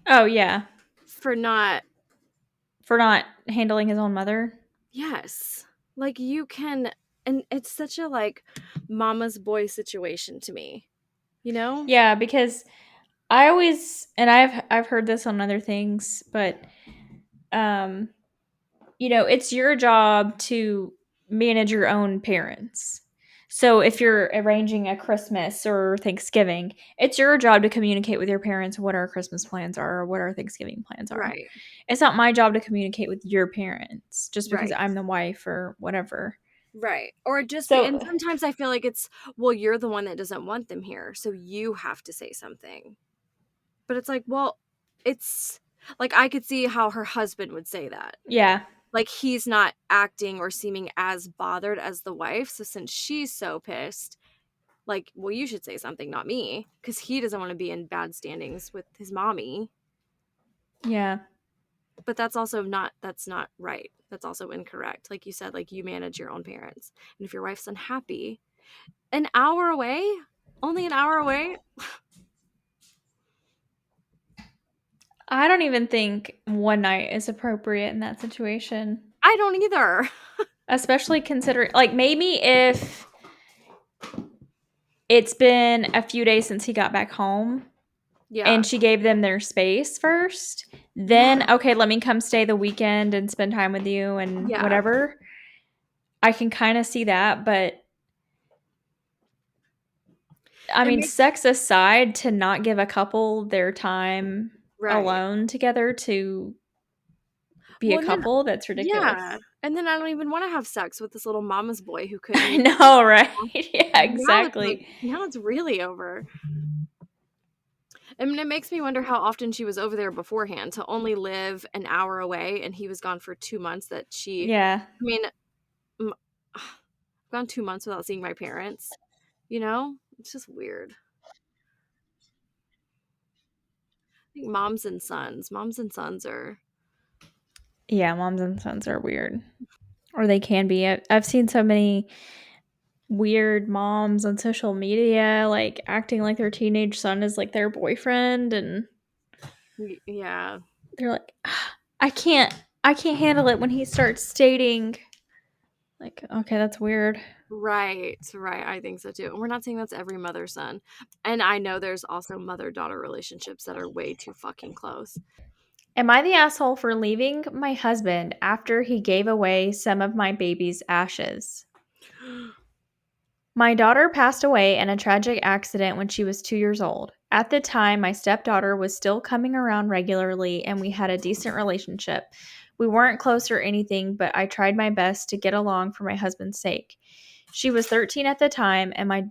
Oh, yeah. For not handling his own mother. Yes. Like you can, and it's such a like mama's boy situation to me, you know? Yeah, because I always, and I've heard this on other things, but it's your job to manage your own parents. So if you're arranging a Christmas or Thanksgiving, it's your job to communicate with your parents what our Christmas plans are or what our Thanksgiving plans are. Right. It's not my job to communicate with your parents just because Right. I'm the wife or whatever. Right. Or just, So, and sometimes I feel like it's, well, you're the one that doesn't want them here, so you have to say something. But it's like, well, it's like I could see how her husband would say that. yeah. Like he's not acting or seeming as bothered as the wife. So since she's so pissed, like, well, you should say something, not me, because he doesn't want to be in bad standings with his mommy. Yeah. But that's not right. That's also incorrect. Like you said, like you manage your own parents. And if your wife's unhappy, an hour away, only an hour away. I don't even think one night is appropriate in that situation. I don't either. Especially considering, like, maybe if it's been a few days since he got back home and she gave them their space first, then, okay, let me come stay the weekend and spend time with you and whatever. I can kind of see that, but I It mean, makes sex aside, to not give a couple their time right. alone together to be a Well, and then couple, that's yeah, ridiculous. and then I don't even wanna have sex with this little mama's boy who couldn't I even know, right? Yeah, now it's like exactly. now it's really over. I mean, it makes me wonder how often she was over there beforehand to only live an hour away, and he was gone for 2 months that she Yeah. I mean, m I've gone 2 months without seeing my parents, you know? It's just weird. I think moms and sons are Yeah, moms and sons are weird. Or they can be. I've seen so many weird moms on social media, like, acting like their teenage son is, like, their boyfriend, and yeah. they're like, "Ah, I can't handle it when he starts dating." Like, okay, that's weird. Right, I think so too. And we're not saying that's every mother-son. And I know there's also mother-daughter relationships that are way too fucking close. Am I the asshole for leaving my husband after he gave away some of my baby's ashes? My daughter passed away in a tragic accident when she was 2 years old. At the time, my stepdaughter was still coming around regularly and we had a decent relationship. We weren't close or anything, but I tried my best to get along for my husband's sake. She was 13 at the time, and my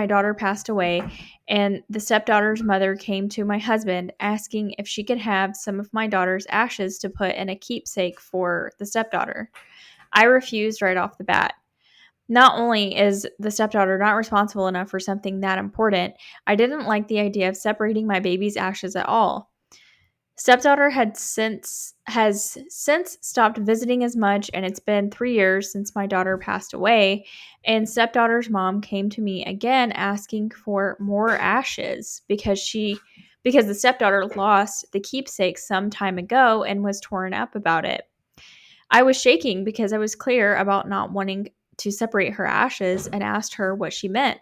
daughter passed away, and the stepdaughter's mother came to my husband asking if she could have some of my daughter's ashes to put in a keepsake for the stepdaughter. I refused right off the bat. Not only is the stepdaughter not responsible enough for something that important, I didn't like the idea of separating my baby's ashes at all. Stepdaughter has since stopped visiting as much, and it's been 3 years since my daughter passed away, and stepdaughter's mom came to me again asking for more ashes because the stepdaughter lost the keepsake some time ago and was torn up about it. I was shaking because I was clear about not wanting to separate her ashes and asked her what she meant.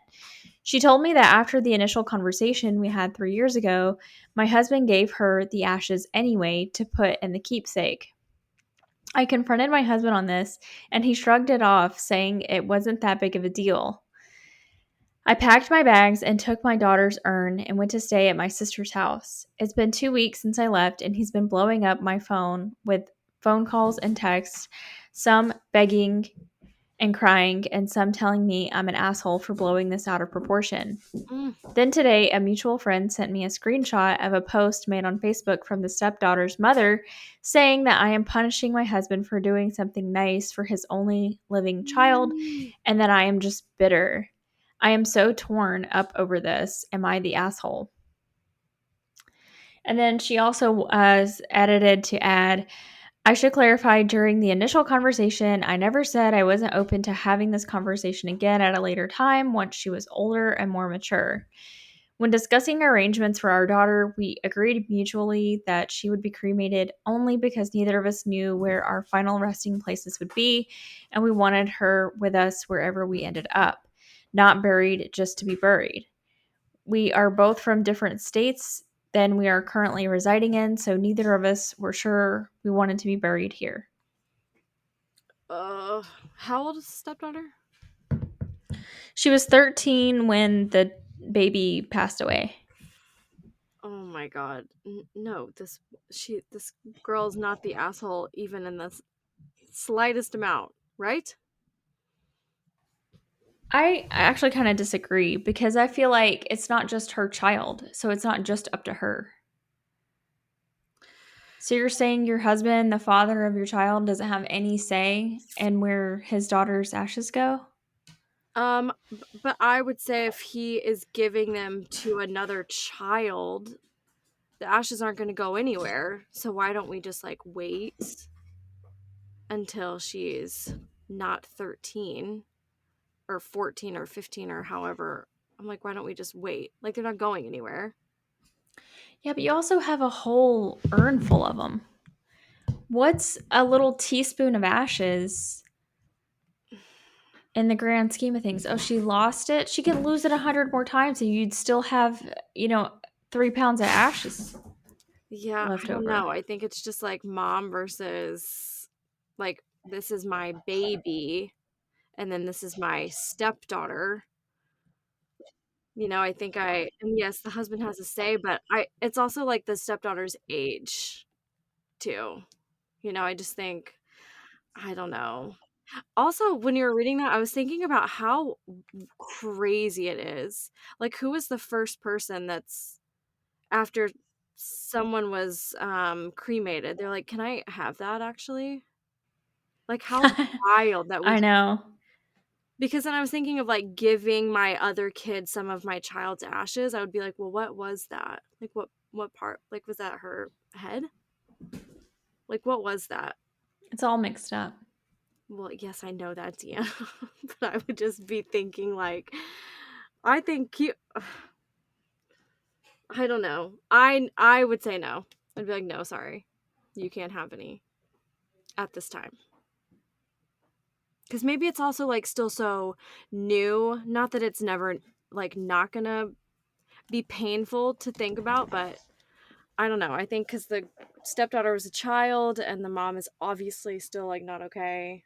She told me that after the initial conversation we had 3 years ago, my husband gave her the ashes anyway to put in the keepsake. I confronted my husband on this, and he shrugged it off, saying it wasn't that big of a deal. I packed my bags and took my daughter's urn and went to stay at my sister's house. It's been 2 weeks since I left, and he's been blowing up my phone with phone calls and texts, some begging and crying, and some telling me I'm an asshole for blowing this out of proportion. Mm. Then today, a mutual friend sent me a screenshot of a post made on Facebook from the stepdaughter's mother saying that I am punishing my husband for doing something nice for his only living child and that I am just bitter. I am so torn up over this. Am I the asshole? And then she also edited to add, I should clarify during the initial conversation, I never said I wasn't open to having this conversation again at a later time once she was older and more mature. When discussing arrangements for our daughter, we agreed mutually that she would be cremated only because neither of us knew where our final resting places would be, and we wanted her with us wherever we ended up, not buried just to be buried. We are both from different states than we are currently residing in, so neither of us were sure we wanted to be buried here. How old is the stepdaughter? She was 13 when the baby passed away. Oh my god. No, this girl's not the asshole even in the slightest amount, right? I actually kind of disagree because I feel like it's not just her child, so it's not just up to her. So you're saying your husband, the father of your child, doesn't have any say in where his daughter's ashes go? But I would say if he is giving them to another child, the ashes aren't going to go anywhere. So why don't we just like wait until she's not 13 or 14 or 15 or however? I'm like, why don't we just wait? Like they're not going anywhere. Yeah, but you also have a whole urn full of them. What's a little teaspoon of ashes in the grand scheme of things? Oh, she lost it. She could lose it 100 more times, and you'd still have, 3 pounds of ashes Yeah, I left don't over. know. I think it's just like mom versus like this is my baby and then this is my stepdaughter. I think and yes, the husband has a say, but it's also like the stepdaughter's age too. I just think, I don't know. Also, when you were reading that, I was thinking about how crazy it is. Like, who was the first person that's after someone was cremated? They're like, "Can I have that actually?" Like, how wild that we I know. because then I was thinking of like giving my other kid some of my child's ashes. I would be like, "Well, what was that? Like what part? Like was that her head? Like what was that?" It's all mixed up. Well, yes, I know that, Deann. But I would just be thinking like I think you I don't know. I would say no. I'd be like, "No, sorry. You can't have any at this time." Cuz maybe it's also like still so new, not that it's never like not going to be painful to think about, but I don't know. I think cuz the stepdaughter was a child and the mom is obviously still like not okay.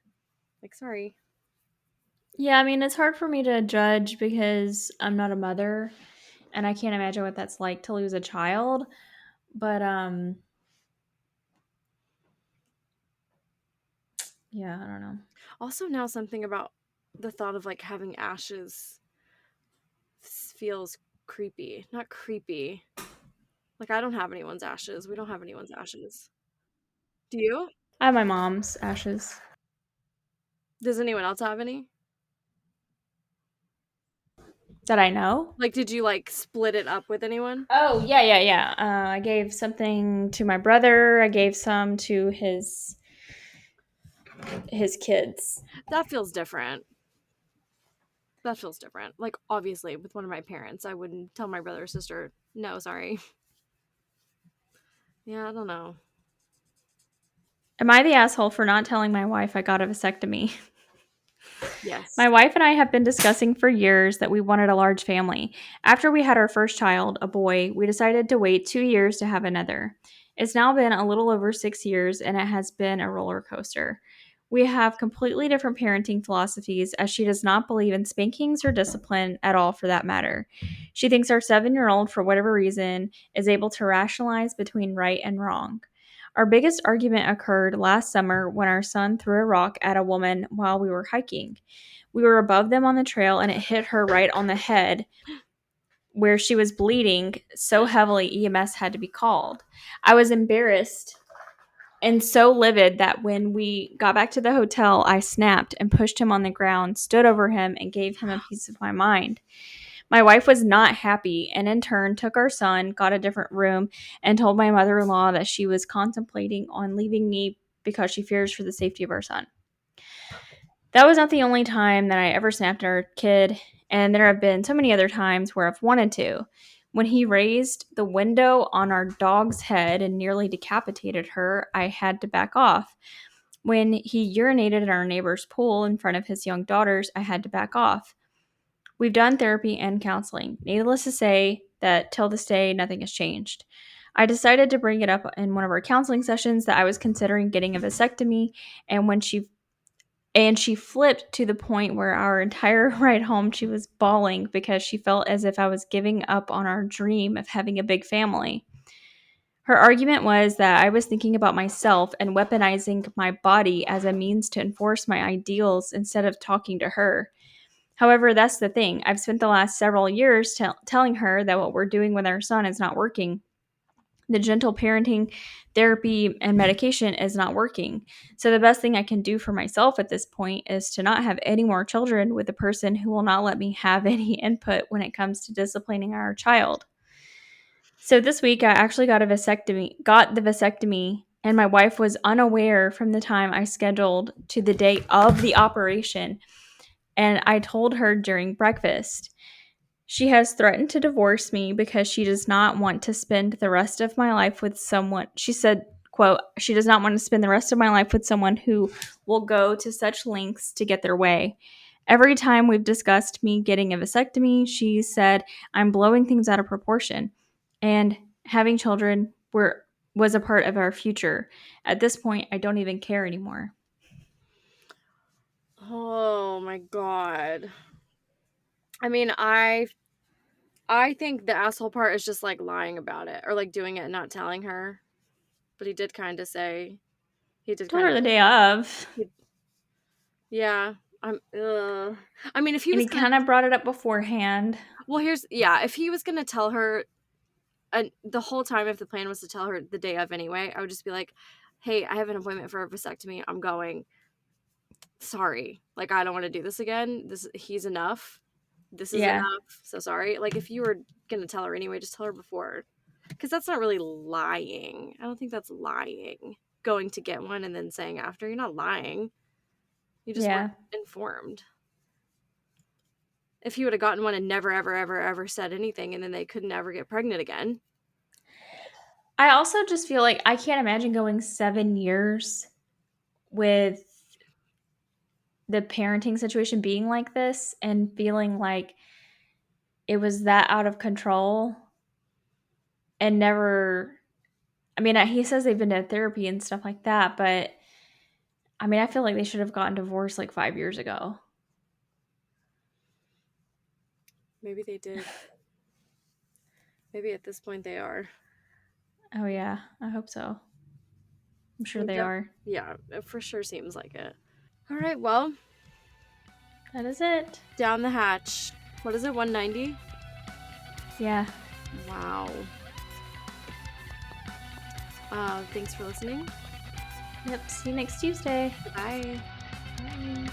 Like, sorry. Yeah, I mean, it's hard for me to judge because I'm not a mother and I can't imagine what that's like to lose a child. But yeah, I don't know. Also now something about the thought of like having ashes feels creepy. Not creepy. Like I don't have anyone's ashes. We don't have anyone's ashes. Do you? I have my mom's ashes. Does anyone else have any? That I know. Like did you like split it up with anyone? Oh, yeah. I gave something to my brother. I gave some to his kids. That feels different. That feels different. Like obviously with one of my parents, I wouldn't tell my brother or sister, "No, sorry." Yeah, I don't know. Am I the asshole for not telling my wife I got a vasectomy? Yes. My wife and I have been discussing for years that we wanted a large family. After we had our first child, a boy, we decided to wait 2 years to have another. It's now been a little over 6 years and it has been a roller coaster. We have completely different parenting philosophies as she does not believe in spankings or discipline at all for that matter. She thinks our 7-year-old, for whatever reason, is able to rationalize between right and wrong. Our biggest argument occurred last summer when our son threw a rock at a woman while we were hiking. We were above them on the trail and it hit her right on the head where she was bleeding so heavily EMS had to be called. I was embarrassed and so livid that when we got back to the hotel, I snapped and pushed him on the ground, stood over him, and gave him a piece of my mind. My wife was not happy and in turn took our son, got a different room, and told my mother-in-law that she was contemplating on leaving me because she fears for the safety of our son. That was not the only time that I ever snapped at our kid, and there have been so many other times where I've wanted to. When he raised the window on our dog's head and nearly decapitated her, I had to back off. When he urinated in our neighbor's pool in front of his young daughters, I had to back off. We've done therapy and counseling. Needless to say that till this day, nothing has changed. I decided to bring it up in one of our counseling sessions that I was considering getting a vasectomy, and she flipped to the point where our entire ride home she was bawling because she felt as if I was giving up on our dream of having a big family. Her argument was that I was thinking about myself and weaponizing my body as a means to enforce my ideals instead of talking to her. However, that's the thing. I've spent the last several years telling her that what we're doing with our son is not working. The gentle parenting, therapy, and medication is not working. So, the best thing I can do for myself at this point is to not have any more children with a person who will not let me have any input when it comes to disciplining our child. So, this week I actually got the vasectomy, and my wife was unaware from the time I scheduled to the date of the operation. And I told her during breakfast. She has threatened to divorce me because she does not want to spend the rest of my life with someone. She said, quote, she does not want to spend the rest of my life with someone who will go to such lengths to get their way. Every time we've discussed me getting a vasectomy, she said I'm blowing things out of proportion. And having children was a part of our future. At this point, I don't even care anymore. Oh my god. I mean, I I think the asshole part is just like lying about it or like doing it and not telling her. But he did kind of say he did Told kind her the of day of. yeah. I mean, if he And was he gonna kind of brought it up beforehand. well, if he was gonna tell her the whole time, if the plan was to tell her the day of anyway, I would just be like, hey, I have an appointment for a vasectomy. I'm going. Sorry. Like, I don't want to do this again. He's enough. This is Yeah. enough. So sorry. Like, if you were going to tell her anyway, just tell her before. Because that's not really lying. I don't think that's lying. Going to get one and then saying after. You're not lying. You just weren't informed. If he would have gotten one and never, ever, ever, ever said anything and then they could never get pregnant again. I also just feel like I can't imagine going 7 years with the parenting situation being like this and feeling like it was that out of control and never. I mean, he says they've been to therapy and stuff like that, but I mean, I feel like they should have gotten divorced like 5 years ago. Maybe they did. Maybe at this point they are. Oh, yeah. I hope so. I'm sure they are. Yeah, it for sure seems like it. All right, well. That is it. Down the hatch. What is it, 190? Yeah. Wow. Thanks for listening. Yep. See you next Tuesday. Bye. Bye.